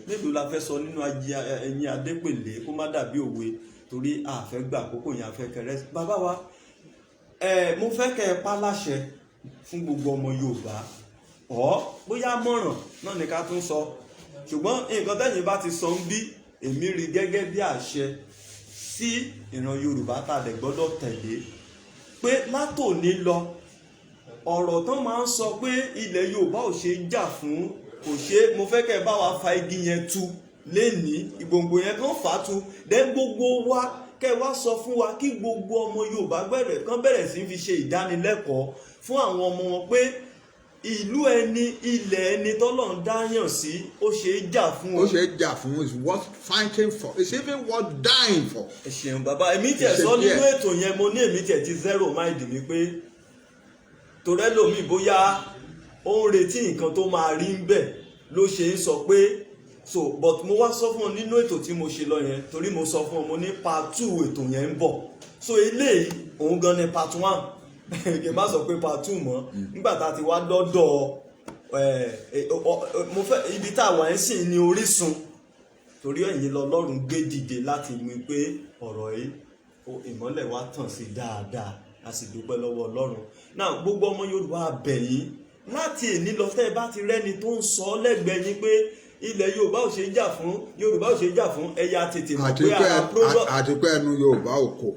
mélòó la fẹ́ sọ nínú ẹ̀yin Adépèlé kó má dàbí òwe torí àfẹ́ gbà àkókò yẹn àfẹ́ kẹrẹ. Bàbá wa mo fẹ́ kẹ́ ẹ pa láṣẹ fún gbogbo ọmọ Yorùbá bóyá mọ̀ràn náà ni ká tún sọ, ṣùgbọ́n nǹkan tẹ́yìn bá ti sọ ń bí èmi rí gẹ́gẹ́ bí àṣẹ sí ìran Yorùbá tá a dẹ̀ gbọ́dọ̀ tẹ̀lé pé látòní lọ ọ̀rọ̀ tán máa ń sọ pé ilẹ̀ Yorùbá ò ṣe é jà fún kò ṣe, mo fẹ́ kẹ́ ẹ bá wa fa igi yẹn tu lénìí, ìgbòǹgbò yẹn kan fà á tu, then gbogbo wa kẹ́ ẹ wá sọ fún wa kí gbogbo ọmọ Yorùbá bẹ̀rẹ̀ sí fi ṣe ìdánilẹ́kọ̀ọ́ fún àwọn ọmọ wọn pé ìlú ẹni ilẹ̀ ẹni tọ́lọ́run dáyàn sí ó ṣe é jà fún o. ó ṣe é jà fún, is worth fighting for, it's even worth dying for. ẹ ṣeun bàbá, èmi tiẹ̀ sọ nínú ètò yẹn mo ní èmi tiẹ̀ ti zero mind mi pé torí ẹlòmíì bóyá ó ń retí nǹkan tó máa rí ń bẹ̀ ló ṣe ń sọ pé so but mo wá sọ fún ọ nínú ètò tí mo ṣe lọ yẹn torí mo sọ fún ọ mo ní part 2 ètò yẹn ń bọ̀, so eléyìí òun gan ni part 1 kì í má sọ pé part 2 mọ́ nígbà tá a ti wá dọ́dọ̀ mo fẹ́ ibi tá a wà ń sìn ní Orísun torí ẹ̀yin lọ́lọ́run gbé dìde láti mú pé ọ̀rọ̀ yìí ìmọ́lẹ̀ wa tàn sí dáadáa, a sì dúpẹ́ lọ́wọ́ Ọlọ́run. Náà gbogbo ọmọ Yorùbá abẹ̀yìn láti èní lọ tẹ́ ẹ bá ti rẹ́ni tó ń sọ lẹ́gbẹ̀ẹ́ yín pé ilẹ̀ Yorùbá ò ṣe é jà fún, Yorùbá ò ṣe é jà fún, ẹ̀yà tètè mọ̀ pé ara product àti pé ẹnu Yorùbá ò kò.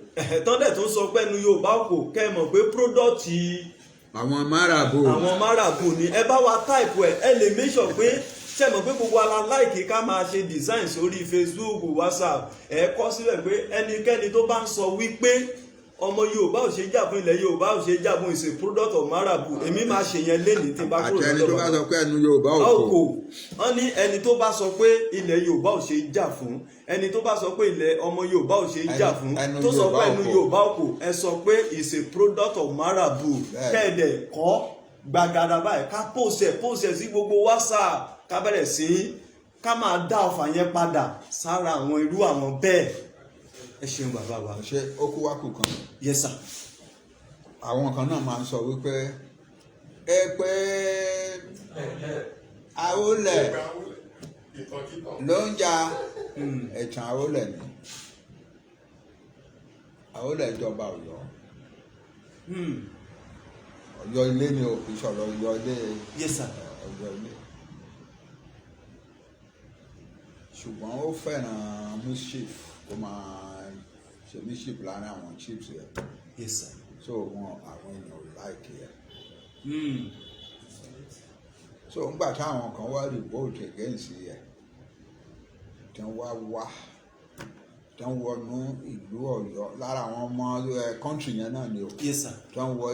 tọ́ndẹ̀ tó ń sọ pé ẹnu Yorùbá ò kò kẹ́ ẹ mọ̀ pé product àwọn máràbù ni ẹ bá wa type ẹ lè make sure pé ṣe mọ̀ pé gbogbo ala láìkí ká máa ṣe design sórí Facebook, WhatsApp ẹ kọ sílẹ̀ pé ẹnikẹ́ni tó bá ń sọ wípé ọmọ Yorùbá ò ṣe jà fún, ilẹ̀ Yorùbá ò ṣe jà fún, is a product of marabu, èmi máa ṣe yẹn lénìí tí n bá kúrò lọ́dọ̀. àti ẹni tó bá sọ pé ẹnu Yorùbá ò kò. wọ́n ní ẹni tó bá sọ pé ilẹ̀ Yorùbá ò ṣe jà fún, ẹni tó bá sọ pé ilẹ̀ ọmọ Yorùbá ò ṣe jà fún, tó sọ pé ẹnu Yorùbá ò kò, ẹ sọ pé is a product of marabu, kẹ́ẹ̀dẹ̀ kọ́ gbàgàdà báyìí ká pòsẹ̀ sí gbogbo WhatsApp ká bẹ̀rẹ̀ sí ká máa dá ọfà yẹn padà sára àwọn irú àwọn bẹ́ẹ̀. Ẹ ṣeun bàbá wa. ṣe ó kú wákù kan. Yes sir. àwọn kan náà máa ń sọ wípé àwòlẹ̀ ló ń ja ẹ̀tàn àwòlẹ̀ ni àwòlẹ̀ ìjọba Ọ̀yọ́ Ọ̀yọ́ ilé ni o ìṣọ̀rọ̀ Ọ̀yọ́ ilé. Yes sir. Ọ̀yọ́ ilé ṣùgbọ́n ó fẹ́ràn mischief kó máa ṣe mischief láàrin àwọn chiefs yẹn. Yes sir. so àwọn èèyàn ò láìkí ẹ. so ńgbà táwọn kan wá revolt against ẹ tí wọ́n wọnú ìlú Ọ̀yọ́ lára àwọn ọmọ country yẹn náà ni o. Yes sir. tí wọ́n wọ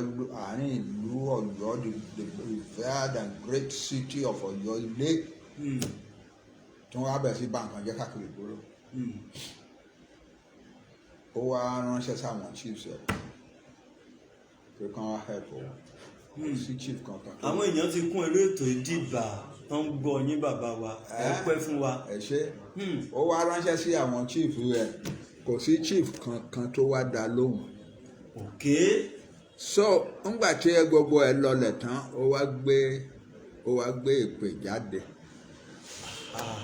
àárín ìlú Ọ̀yọ́ the revered and great city of Ọ̀yọ́ ilé tí wọ́n wá bẹ̀rẹ̀ sí bà nǹkan jẹ́ káàkiri ìgboro. ó wá ránṣẹ́ sáwọn chiefs ẹ̀ pé kán wá help o sí chief kankan. àwọn èèyàn ti kún eré ètò ìdìbà tó ń gbọ́ yín bàbá wa ẹ pẹ́ fún wa. ẹ ṣe ó wá ránṣẹ́ sí àwọn chief rẹ̀ kò sí chief kankan tó wá dá lóhùn. so ńgbà tí gbogbo ẹ lọlẹ̀ tán ó wá gbé ìpè jáde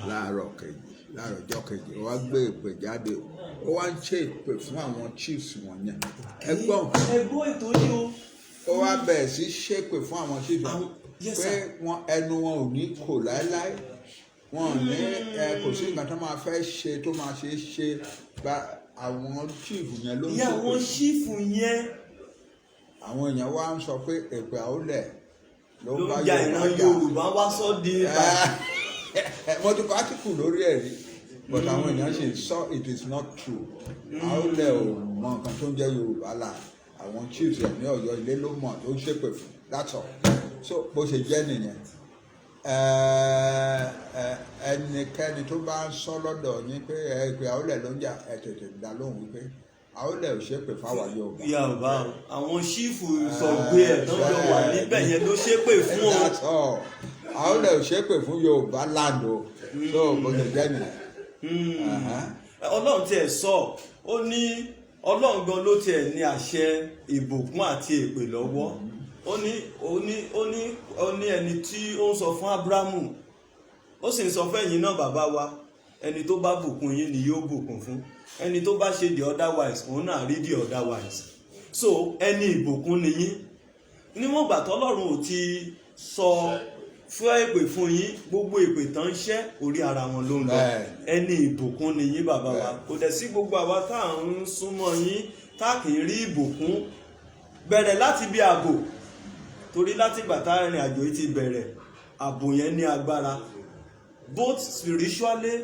láàárọ̀ ọjọ́ kejì ó wá gbé ìpè jáde ó wá ń ṣe ìpè fún àwọn chiefs wọ̀nyẹn. ẹgbọ́n ètò yìí o. ó wá bẹ̀rẹ̀ sí ṣépè fún àwọn chiefs pé ẹnu wọn ò ní kò láéláé wọn ò ní kò sí nǹkan tó máa fẹ́ ṣe tó máa ṣe àwọn chief yẹn ló ń ìyá àwọn ṣífù yẹn àwọn èèyàn wá ń sọ pé èpè àólẹ̀ ló ló bá ń ja ìran Yorùbá wá sọ́ọ̀dì mo ti kọ́ átíkù lórí ẹ̀ rí but àwọn èèyàn ṣe sọ it is not true àólẹ̀ ò mọ nǹkan tó ń jẹ́ Yorùbá là àwọn chiefs ẹ̀ ní Ọ̀yọ́ ilé ló mọ̀ tó ń ṣépè fún that's all so bó ṣe jẹ́ nìyẹn ẹnikẹ́ni tó bá ń sọ lọ́dọ̀ yín pé èpè àólẹ̀ ló ń jà ẹ̀ tètè dá lóhùn wípé àólẹ̀ ò ṣépè fáwọn Yorùbá àwọn ṣífù sọ̀gbé ẹ̀ lọ́jọ́ wà níbẹ̀ yẹn ló ṣépè fún ọ. that's all àólẹ̀ ò ṣépè fún Yorùbá land o so bó ṣe jẹ́ nìyẹn. Ọlọ́run tiẹ̀ sọ ó ní Ọlọ́run gan ló tiẹ̀ ní àṣẹ ìbùkún àti èpè lọ́wọ́ ó ní ẹni tí ó ń sọ fún Ábúráhámù ó sì ń sọ fẹ́yìn náà bàbá wa ẹni tó bá bùkún yín ni yóò bùkún fún ẹni tó bá ṣe the otherwise òun náà rí the otherwise so ẹni ìbùkún ni yín níwọ̀n ìgbà tọ́lọ́run ò ti sọ fún èpè fún yín gbogbo èpè tán ṣẹ́ orí ara wọn ló ń lọ ẹni ìbùkún ni yín bàbá wa kò dẹ̀ sí gbogbo àwa tá à ń súnmọ́ yín tá kì í rí ìbùkún bẹ̀rẹ̀ láti bí ààbò torí láti ìgbà tá ìrìn àjò yìí ti bẹ̀rẹ̀ ààbò yẹn ní agbára both spiritually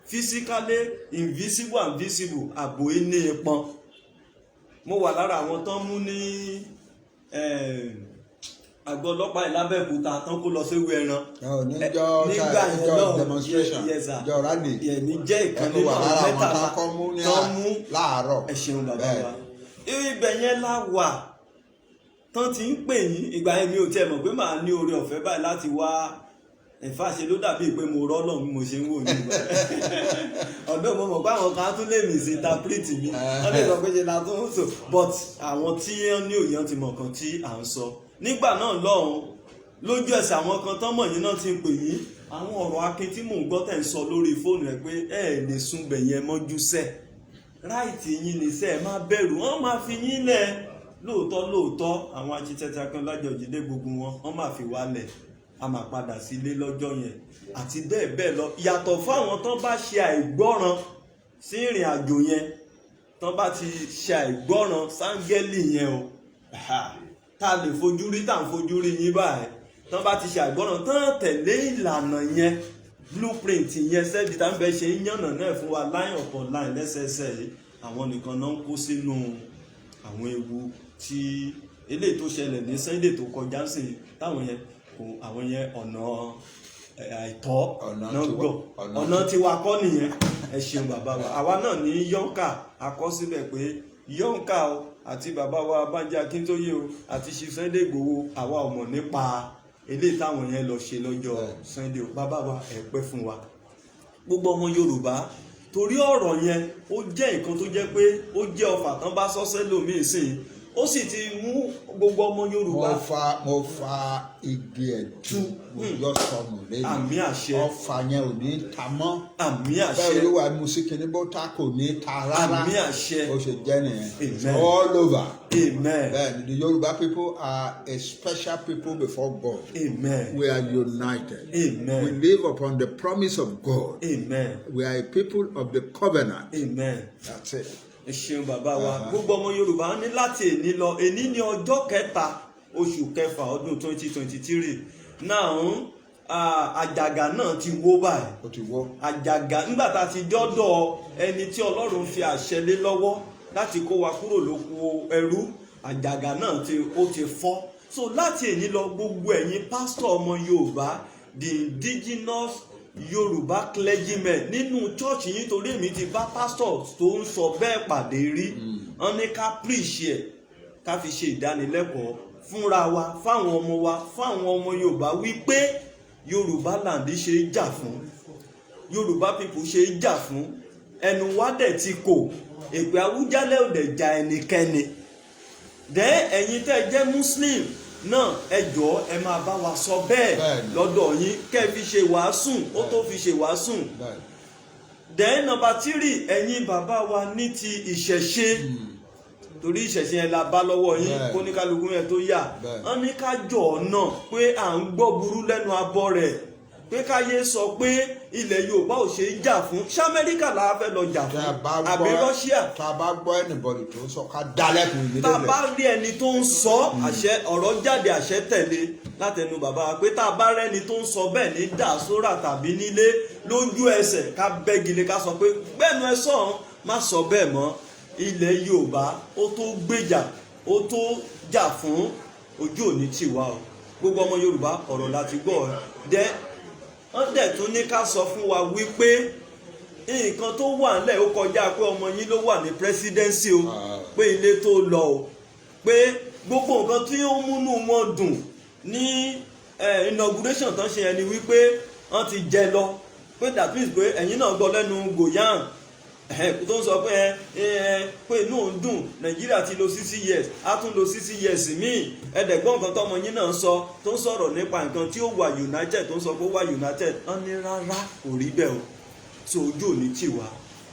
physically invisible and visible ààbò yìí ní ipọn mo wà lára àwọn tán mú ní àgọ́ ọlọ́pàá ìlábẹ́òkúta tán kó lọ séwé ẹran nígbà yẹn náà demonstration ìjọ rally ní jẹ́ ìkan nínú àwọn mẹ́tàlá tán mú láàárọ̀ ẹ ṣeun bàbá wa ibẹ̀ yẹn la wà tán ti ń pè yín ìgbà yẹn mi ò tiẹ̀ mọ̀ pé màá ní oore ọ̀fẹ́ báyìí láti wá ìfàṣe ló dàbí pé mo rọ́ lọ́hùn bí mo ṣe ń wò ní ìgbà ọ̀dọ́ mo mọ̀ pé àwọn kan tún lè mí sí interpret mi wọ́n lè sọ pé ṣe la tó ń sọ but àwọn tí wọ́n ní òye ti mọ̀ kan tí à ń sọ nígbà náà lọ́hùn lójú ẹsẹ̀ àwọn kan tán mọ̀ yín náà ti ń pè yín àwọn ọ̀rọ̀ akin tí mò ń gbọ́ tẹ̀ ń sọ lórí fóònù ẹ̀ pé ẹ lè sunbẹ̀ yẹn mọ́jú sẹ́ ráìtì yín ní sẹ́ ẹ má bẹ̀rù wọ́n máa fi yín lẹ̀ lóòótọ́ àwọn Ajíṣẹ́tì Akínọlájà Òjídé gbogbo wọ́n máa fi wá lẹ̀ a máa padà sílé lọ́jọ́ yẹn àti bẹ́ẹ̀ bẹ́ẹ̀ lọ yàtọ̀ fáwọn tán bá ṣe àìgbọ́ràn sí ìrìn àjò yẹn tán bá ti ṣe àìgbọ́ràn sáńgẹ́lì yẹn o tá a lè fojú rí tá à ń fojú rí yín báyìí tán bá ti ṣe àìgbọ́ràn tán tẹ̀lé ìlànà yẹn blueprint yẹn sẹ́ẹ̀dì tá ń bẹ ṣe ń yànnà náà fún wa line upon line lẹ́sẹẹsẹ yìí àwọn nìkan náà ń kó sínú àwọn ewu tí eléyìí tó ṣẹlẹ̀ ní Sunday tó kọjá sí táwọn yẹn àwọn yẹn ọ̀nà àìtọ́ ọ̀nà tiwa kọ́ nìyẹn ẹ ṣeun bàbá wa àwa náà ní yọ́ǹkà àkọsílẹ̀ pé yọ́ǹkà o àti bàbá wa Banji Akintoye o àti Chief Sunday Igboho àwa ò mọ̀ nípa eléyìí táwọn yẹn lọ ṣe lọ́jọ́ Sunday o bàbá wa ẹ pẹ́ fún wa gbogbo ọmọ Yorùbá torí ọ̀rọ̀ yẹn ó jẹ́ nǹkan tó jẹ́ pé ó jẹ́ ọfà tán bá sọ́sẹ́ lómi ìsìn ó sì ti mú gbogbo ọmọ Yorùbá. mo fa igi ẹ̀tú yọ sọnù lẹ́yìn àmì àṣẹ ọfà yẹn ò ní ta mọ́ àmì àṣẹ bẹ́ẹ̀ olúwa musiki ní bó ta kò ní ta rárá àmì àṣẹ ó ṣe jẹ́ nìyẹn all over amen bẹ́ẹ̀ the Yoruba people are a special people before God amen we are united amen we live upon the promise of God amen we are a people of the covenant amen that's it. ẹ ṣeun bàbá wa gbogbo ọmọ Yorùbá ní láti èní lọ èní ní ọjọ́ kẹta oṣù kẹfà ọdún 2023 náà àjàgà náà ti wó báyìí ó ti wó àjàgà nígbà tá a ti jọ́dọ̀ ẹni tí Ọlọ́run fi àṣẹ lé lọ́wọ́ láti kó wa kúrò lóko ẹrú àjàgà náà ó ti fọ́ so láti èní lọ gbogbo ẹ̀yin pásítọ̀ ọmọ Yorùbá the indigenous Yorùbá clergymen nínú chọ́ọ̀chì yìí torí èmi ti bá pásítọ̀ tó ń sọ bẹ́ẹ̀ pàdé rí wọ́n ní ká preach ẹ̀ ká fi ṣe ìdánilẹ́kọ̀ọ́ fúnra wa fáwọn ọmọ wa fáwọn ọmọ Yorùbá wípé Yorùbá land ṣe é jà fún Yorùbá people ṣe é jà fún ẹnu wa dẹ̀ ti kò èpè Awújálẹ̀ ò dẹ̀ ja ẹnikẹ́ni dẹ́ ẹ̀yin tẹ́ jẹ́ Muslim náà ẹ jọ̀ọ́ ẹ máa bá wa sọ bẹ́ẹ̀ lọ́dọ̀ yín kẹ́ fi ṣe wàásùn ó tó fi ṣe wàásùn then number 3 ẹ̀yin bàbá wa ní ti ìṣẹ̀ṣe torí ìṣẹ̀ṣe yẹn la bá lọ́wọ́ yín kó ní kálukú yẹn tó yà wọ́n ní ká jọ̀ náà pé à ń gbọ́ burú lẹ́nu abọ́ rẹ̀ pé káyé sọ pé ilẹ̀ Yorùbá ò ṣe é jà fún ṣé Amẹ́ríkà là fẹ́ lọ jà fún àbí Russia. tá a bá gbọ́ anybody tó sọ ká dálẹ́kùn ìdílé rẹ̀. tá a bá rí ẹni tó ń sọ àṣẹ ọ̀rọ̀ jáde àṣẹ tẹ̀lé látẹnu bàbá wa pé tá a bá rẹ́ni tó ń sọ bẹ́ẹ̀ ní dàsóra tàbí nílé lójú ẹsẹ̀ ká bẹ́gilé ká sọ pé gbẹ́nu ẹ sọ̀rọ̀ má sọ bẹ́ẹ̀ mọ́ ilẹ̀ Yorùbá ó tó gbèjà ó tó jà fún ojú òní tiwa o gbogbo ọmọ Yorùbá ọ̀rọ̀ láti gbọ́ dẹ́ wọ́n dẹ̀ tún ní ká sọ fún wa wípé nǹkan tó wà nílẹ̀ ó kọjá pé ọmọ yín ló wà ní presidency o pé ilé tó lọ o pé gbogbo nǹkan tí ó múnú wọn dùn ní inauguration tán ṣe ẹni wípé wọ́n ti jẹ lọ pé that means pé ẹ̀yin náà gbọ́ lẹ́nu Gòyàn tó ń sọ pé inú òun dùn Nàìjíríà ti lò 60 years á tún lò 60 years míì ẹ̀ẹ́dẹ̀gbọ́n nǹkan tọmọ yín náà sọ tó ń sọ̀rọ̀ nípa nǹkan tí ó wà united tó ń sọ pé ó wà united wọ́n ní rárá kò rí bẹ́ẹ̀ o so ojú òní tì wá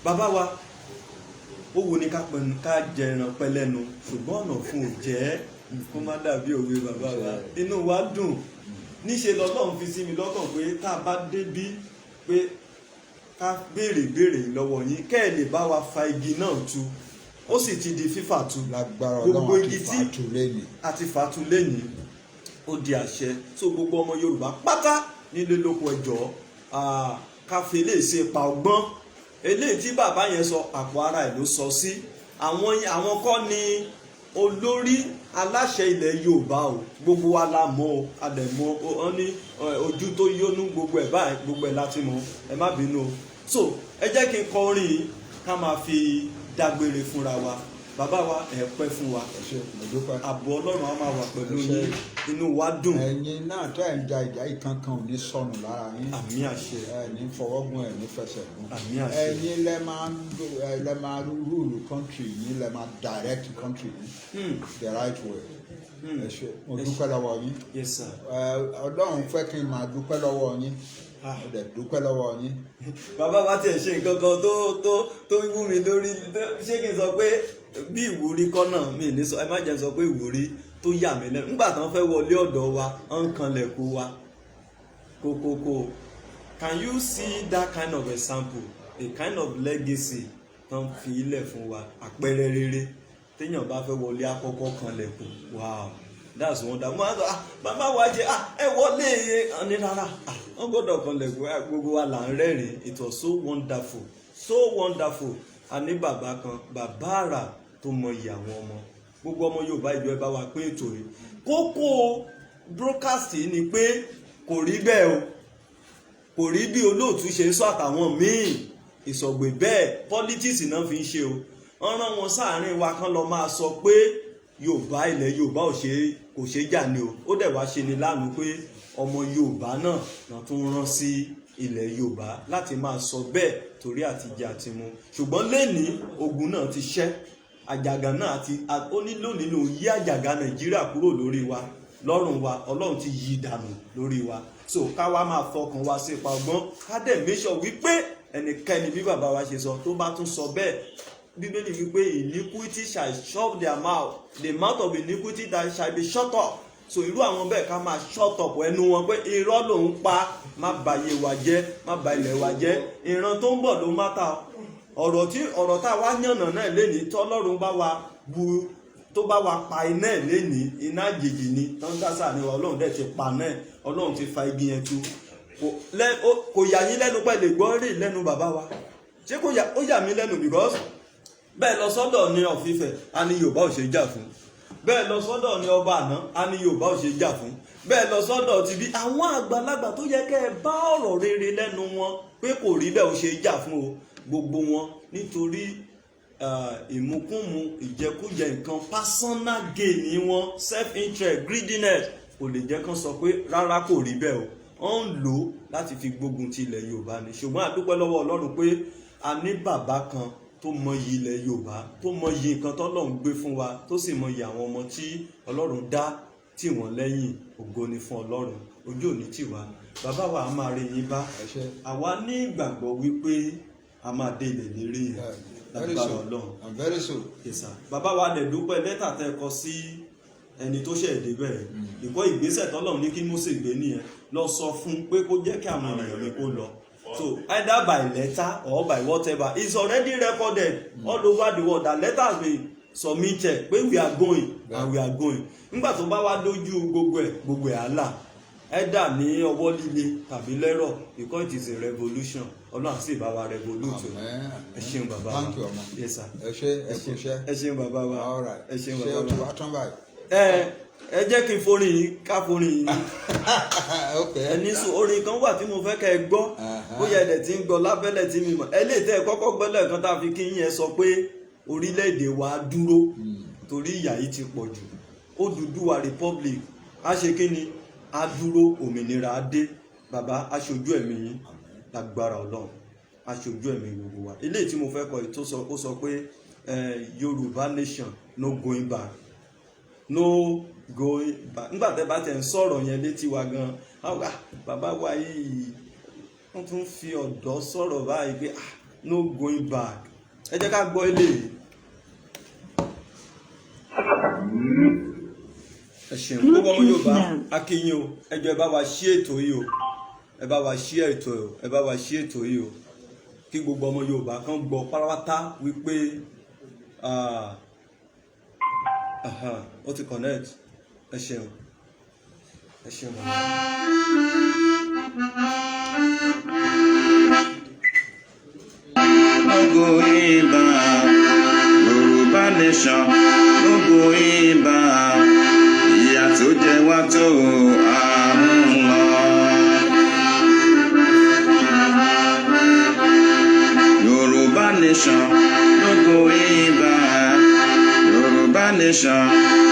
bàbá wa ó wo ni ká jẹran pẹlẹnu ṣùgbọ́n ọ̀nà fún òjẹ́ kó má dàbí òwe bàbá wa inú wa dùn níṣe lọ́lọ́run fi sí mi lọ́kàn pé tá a bá débí pé ká béèrè lọ́wọ́ yín kẹ́ ẹ̀ lè bá wa fa igi náà tu ó sì ti di fífà tu gbogbo igi tí àti fàtú lẹ́yìn ó di àṣẹ so gbogbo ọmọ Yorùbá pátá nílé lóko ẹjọ́ ká fi lè ṣe pa ọgbọ́n eléyìí tí bàbá yẹn sọ àpò ara ẹ̀ ló sọ sí àwọn kọ́ ni olórí aláṣẹ ilẹ̀ Yorùbá o gbogbo wa la mọ̀ o àdẹ̀mọ́ ọ ní ojú tó yónú gbogbo ẹ̀ báyìí gbogbo ẹ̀ láti mọ̀ ẹ má bínú o so ẹ jẹ́ kí n kọ orin yìí ká máa fi dágbére fúnra wa bàbá wa ẹ pẹ́ fún wa ààbò Ọlọ́run á máa wà pẹ̀lú yín inú wa dùn. ẹ̀yin náà tó ẹ̀ ń ja ìjà yìí kankan ò ní sọnù lára yín. àmì àṣẹ. ẹ ní fọwọ́gùn ẹ ní fẹsẹ̀ gùn. àmì àṣẹ. ẹ̀yin lẹ máa rule country yín lẹ máa direct country yín the right way. ẹ ṣé mo dúpẹ́ lọ́wọ́ yín. yes sir. Ọlọ́run fẹ́ kí n máa dúpẹ́ lọ́wọ́ yín. ó dẹ̀ dúpẹ́ lọ́wọ́ yín. bàbá wa tiẹ̀ ṣe nǹkan kan tó wú mi lórí ṣé kí n sọ pé bí ìwúrí kọ́ náà mi ní sọ ẹ má jẹ́ sọ pé ìwúrí tó yà mí lẹ́nu nígbà tí wọ́n fẹ́ wọlé ọ̀dọ̀ wa wọ́n ń kanlẹ̀kùn wa kókókó can you see that kind of example a kind of legacy tó ń fi ilẹ̀ fún wa àpẹẹrẹ rere téèyàn bá fẹ́ wọlé àkọ́kọ́ kanlẹ̀kùn wow that's wonderful mo á sọ bàbá wa jẹ ẹ wọlé ní rárá wọ́n gbọ́dọ̀ kanlẹ̀kùn gbogbo wa là ń rẹ́rìn it was so wonderful a ní bàbá kan bàbá àrà tó mọyì àwọn ọmọ gbogbo ọmọ Yorùbá ìjọ ẹ bá wa pé ètò yìí kókó broadcast ni pé kò rí bẹ́ẹ̀ o kò rí bí olóòtú ṣe ń sọ àtàwọn míì ìsọ̀gbè bẹ́ẹ̀ politics náà fi ń ṣe o wọ́n rán wọn sáàárín wa kan lọ máa sọ pé Yorùbá ilẹ̀ Yorùbá kò ṣe jà ni o ó dẹ̀ wá ṣe ni láàánú pé ọmọ Yorùbá náà tún rán sí ilẹ̀ Yorùbá láti máa sọ bẹ́ẹ̀ torí àtijẹ àti mu ṣùgbọ́n lẹ́ni ogun náà ti ṣẹ́ àjàgà náà ó nílò nínú yí àjàgà Nàìjíríà kúrò lórí wa lọ́rùn wa Ọlọ́run ti yí dànù lórí wa so ká wá máa fọkàn wa sí ipa ọgbọ́n ká dẹ̀ make sure wípé ẹnikẹ́ni bí bàbá wa ṣe sọ tó bá tún sọ bẹ́ẹ̀ Bíbélì wípé iniquity shall shut their mouth the mouth of iniquity that shall be shut up so irú àwọn bẹ́ẹ̀ ká máa shut up ẹnu wọn pé irọ́ ló ń pa má bàyè wa jẹ́ má bà ilẹ̀ wa jẹ́ ìran tó ń bọ̀ ló má ta ọ̀rọ̀ tá a wá yànnà náà lénìí tọ́lọ́run bá wa bu tó bá wa pa iná ẹ̀ lénìí iná àjèjì ni tọ́ńdásà ni Ọlọ́run dẹ̀ ti pa náà Ọlọ́run ti fa igi yẹn tu kò yà yín lẹ́nu pẹ̀lú ìgbọ́rè lẹ́nu bàbá wa ṣé ó yà mí lẹ́nu because bẹ́ẹ̀ lọ sọ́dọ̀ ní ọ̀fífẹ́ a ní Yorùbá ò ṣe jà fún bẹ́ẹ̀ lọ sọ́dọ̀ ní ọba àná a ní Yorùbá ò ṣe jà fún bẹ́ẹ̀ lọ sọ́dọ̀ ti bí àwọn àgbàlagbà tó yẹ kẹ́ ẹ bá ọ̀rọ̀ rere lẹ́nu wọn pé kò rí bẹ́ẹ̀ ò ṣe jà fún o gbogbo wọn nítorí ìmukúmu ìjẹkújẹ nǹkan personal gain ni wọn self interest greediness kò lè jẹ́ kán sọ pé rárá kò rí bẹ́ẹ̀ o wọ́n ń lò ó láti fi gbógun ti ilẹ̀ Yorùbá ni ṣùgbọ́n a dúpẹ́ lọ́wọ́ Ọlọ́run pé a ní bàbá kan tó mọyì ilẹ̀ Yorùbá tó mọyì nǹkan tọ́lọ́run gbé fún wa tó sì mọyì àwọn ọmọ tí Ọlọ́run dá tì wọ́n lẹ́yìn ògo ni fún Ọlọ́run ojú òní tì wá bàbá wa a máa rí yín bá àwa ní ìgbàgbọ́ wípé a máa dé ilẹ̀ lérí lágbára Ọlọ́run. I'm very soon. Yes sir. Bàbá wa lè dúpẹ́ lẹ́tà tẹ́ kọ sí ẹni tó ṣẹ̀ débẹ̀ ìkọ́ ìgbésẹ̀ tọ́lọ́run ní kí Mósè gbé nìyẹn lọ sọ fún pé kó jẹ́ kí àwọn ènìyàn mi kó lọ. So either by letter or by whatever, it's already recorded all over the world that letter has been submitted pé we are going and we are going. Nígbà tó bá wá lójú gbogbo ẹ̀ àlà either ní ọwọ́ líle tàbí lẹ́rọ̀ because it is a revolution. Ọlọ́run sì bá wa revolute. Ẹ ṣeun bàbá wa. Thank you ọmọ. Yes sir. Ẹ ṣeun bàbá wa. All right. Ẹ ṣeun ṣé bàbá o ti wa. wá tán báyìí. Ẹ jẹ́ kí n forin yìí ká forin yìí. Okay. Ẹni sùn orin kan wà tí mo fẹ́ kẹ́ ẹ gbọ́ bóyá ẹ̀dẹ̀ tí ń gbọ́ lábẹ́lẹ̀ tí mi mọ̀ ẹ lè tẹ́ ẹ kọ́kọ́ gbọ́lẹ̀ kan tá a fi kí yín ẹ sọ pé orílẹ̀-èdè wa dúró torí ìyà yìí ti pọ̀ jù. Odùduwà republic a ṣe kí ni a dúró òmìnira dé bàbá aṣojú ẹ̀mí yín lágbára Ọlọ́run aṣojú ẹ̀mí gbogbo wa. Eléyìí tí mo fẹ́ kọ ètò ó sọ pé Yorùbá nation no going back no going back. Nígbà tẹ́ bá tẹ̀ ń sọ̀rọ̀ yẹn létí wa gan bàbá wa yìí wọ́n tún fi ọ̀dọ́ sọ̀rọ̀ báyìí pé no going back. Ẹ jẹ́ ká gbọ́ eléyìí. Ẹ ṣeun gbogbo ọmọ Yorùbá akínyìn o ẹ jọ̀ọ́ ẹ bá wa ṣí ètò yìí o ẹ bá wa ṣí ètò yìí o ẹ bá wa ṣí ètò yìí o kí gbogbo ọmọ Yorùbá kan gbọ́ pátápátá wípé ó ti connect. Ẹ ṣeun ẹ ṣeun. No going back, Yorùbá nation, no going back. Ìyà tó jẹ wá tó àrùn lọ. Yorùbá nation, no going back. Yorùbá nation,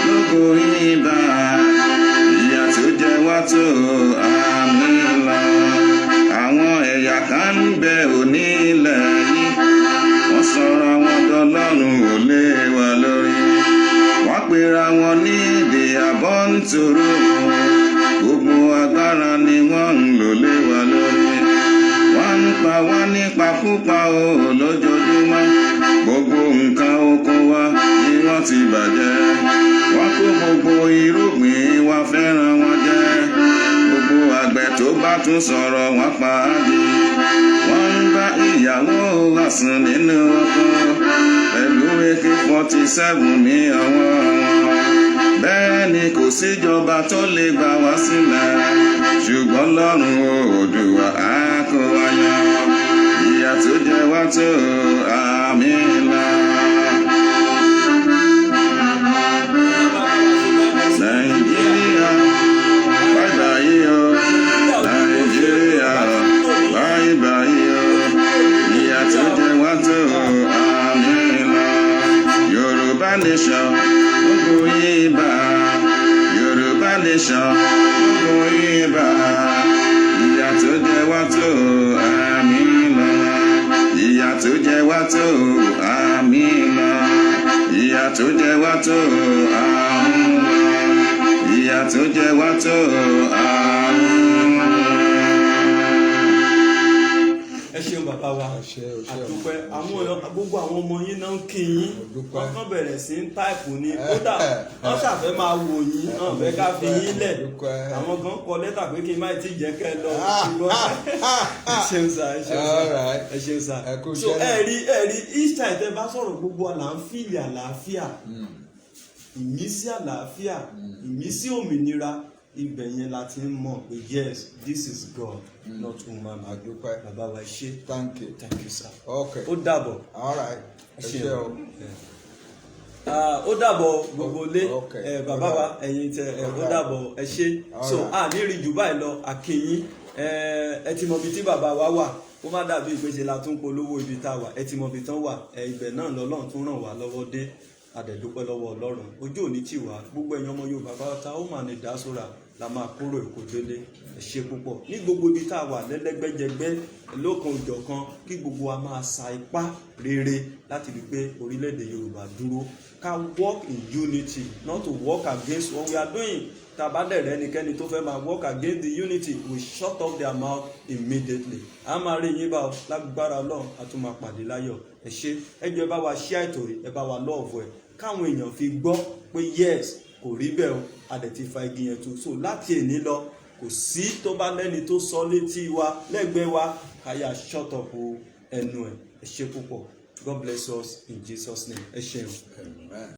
no going back. Ìyà tó jẹ wá tó àrùn lọ. Àwọn ẹ̀yà kan ń bẹ òní ilẹ̀ yìí. Wọ́n sọ̀rọ̀ wọn dọlọ́run ò lé wa lórí. Wọ́n pera wọn ní èdè àbọ̀ǹtòrò. Gbogbo agbára ni wọ́n ń lò lé wa lórí. Wọ́n ń pa wá nípakúpa o lójoojúmọ́. Gbogbo nǹkan oko wa ni wọ́n ti bàjẹ́. Wọ́n kó gbogbo irúgbìn wa fẹ́ràn wọn jẹ. Gbogbo àgbẹ̀ tó bá tún sọ̀rọ̀ wọn pa á di. Wọ́n ń bá ìyàwó wa sùn nínú ọkọ pẹ̀lú AK-47 ní ọwọ́ wọn. Bẹ́ẹ̀ ni kò síjọba tó lè gbà wá sílẹ̀ ṣùgbọ́n lọ́rùn Oòduà á kó wa yọ. Ìyà tó jẹ wá tó àmì ńlá. Nàìjíríà báyìí o Nàìjíríà báyìí o ìyà tó jẹ wá tó àmì ńlá. Yorùbá nation gbogbo yìí bá Yorùbá nation gbogbo yìí bá ìyà tó jẹ wá tó àmì ńlá. Ìyà tó jẹ wá tó àmì ńlá. Ìyà tó jẹ wá tó àmì ńlá. Ìyà tó jẹ wá tó àmì ńlá. Ẹ ṣeun bàbá wa àdúpẹ́ gbogbo àwọn ọmọ yín náà ń kí yín wọ́n kàn bẹ̀rẹ̀ sí ń táìpù ní kódà wọ́n ṣàfẹ́ máa wò yín wọ́n fẹ́ ká fi yín lẹ̀ àwọn kan kọ lẹ́tà pé kí n má ti jẹ́ kẹ́ ẹ lọ ẹ ṣeun sá ẹ ṣeun sá so ẹ rí each time tẹ́ bá sọ̀rọ̀ gbogbo àlà ń fìlì àlàáfíà ìmísí àlàáfíà ìmísí òmìnira ibẹ̀ yẹn la ti ń mọ̀ pé yes this is God not human. Àdúpẹ́ bàbá wa ṣe. Thank you sir. Okay. Ó dàbọ̀. All right. Ẹ ṣé o. Ó dàbọ̀ gbogbo lé bàbá wa ẹ̀yin tẹ ó dàbọ̀ ẹ ṣé so a ní rí jù báyìí lọ àkíyín ẹ ti mọ ibi tí bàbá wa wà kó má dàbí ìpèsè la tún polówó ibi tá a wà ẹ ti mọ ibi tán wà ibẹ̀ náà lọ́lọ́run tún ràn wá lọ́wọ́ dé adẹ̀dúpẹ́ lọ́wọ́ Ọlọ́run ojú òní tì wá gbogbo ẹ̀yin ọmọ Yorùbá pátá ó mà ní ìdásóra la máa kúrò Èkó délé ẹ ṣé púpọ̀ ní gbogbo ibi tá a wà lẹ́lẹ́gbẹ́jẹgbẹ́ lókan òjọ̀kan kí gbogbo wa máa sa ipá rere láti rí pé orílẹ̀-èdè Yorùbá dúró ká work in unity not to work against what we are doing tàbádẹ̀rẹ̀ ẹnikẹ́ni tó fẹ́ máa work against the unity we shut off their mouth immediately a máa rí yín bá ọ lágbára Ọlọ́run a tún máa pàdé láyọ̀ ẹ ṣé ẹ jọ̀ọ́ ẹ bá wa share ètò ẹ bá wa love ẹ káwọn èèyàn fi gbọ́ pé yes kò rí bẹ́ẹ̀ o a dẹ̀ ti fa igi yẹn tu so láti èní lọ kò sí tó bá lẹ́ni tó sọ létí wa lẹ́gbẹ̀ẹ́ wa káyà shut up ẹnu ẹ̀ ẹ ṣé púpọ̀ God bless us in Jesus name ẹ ṣeun.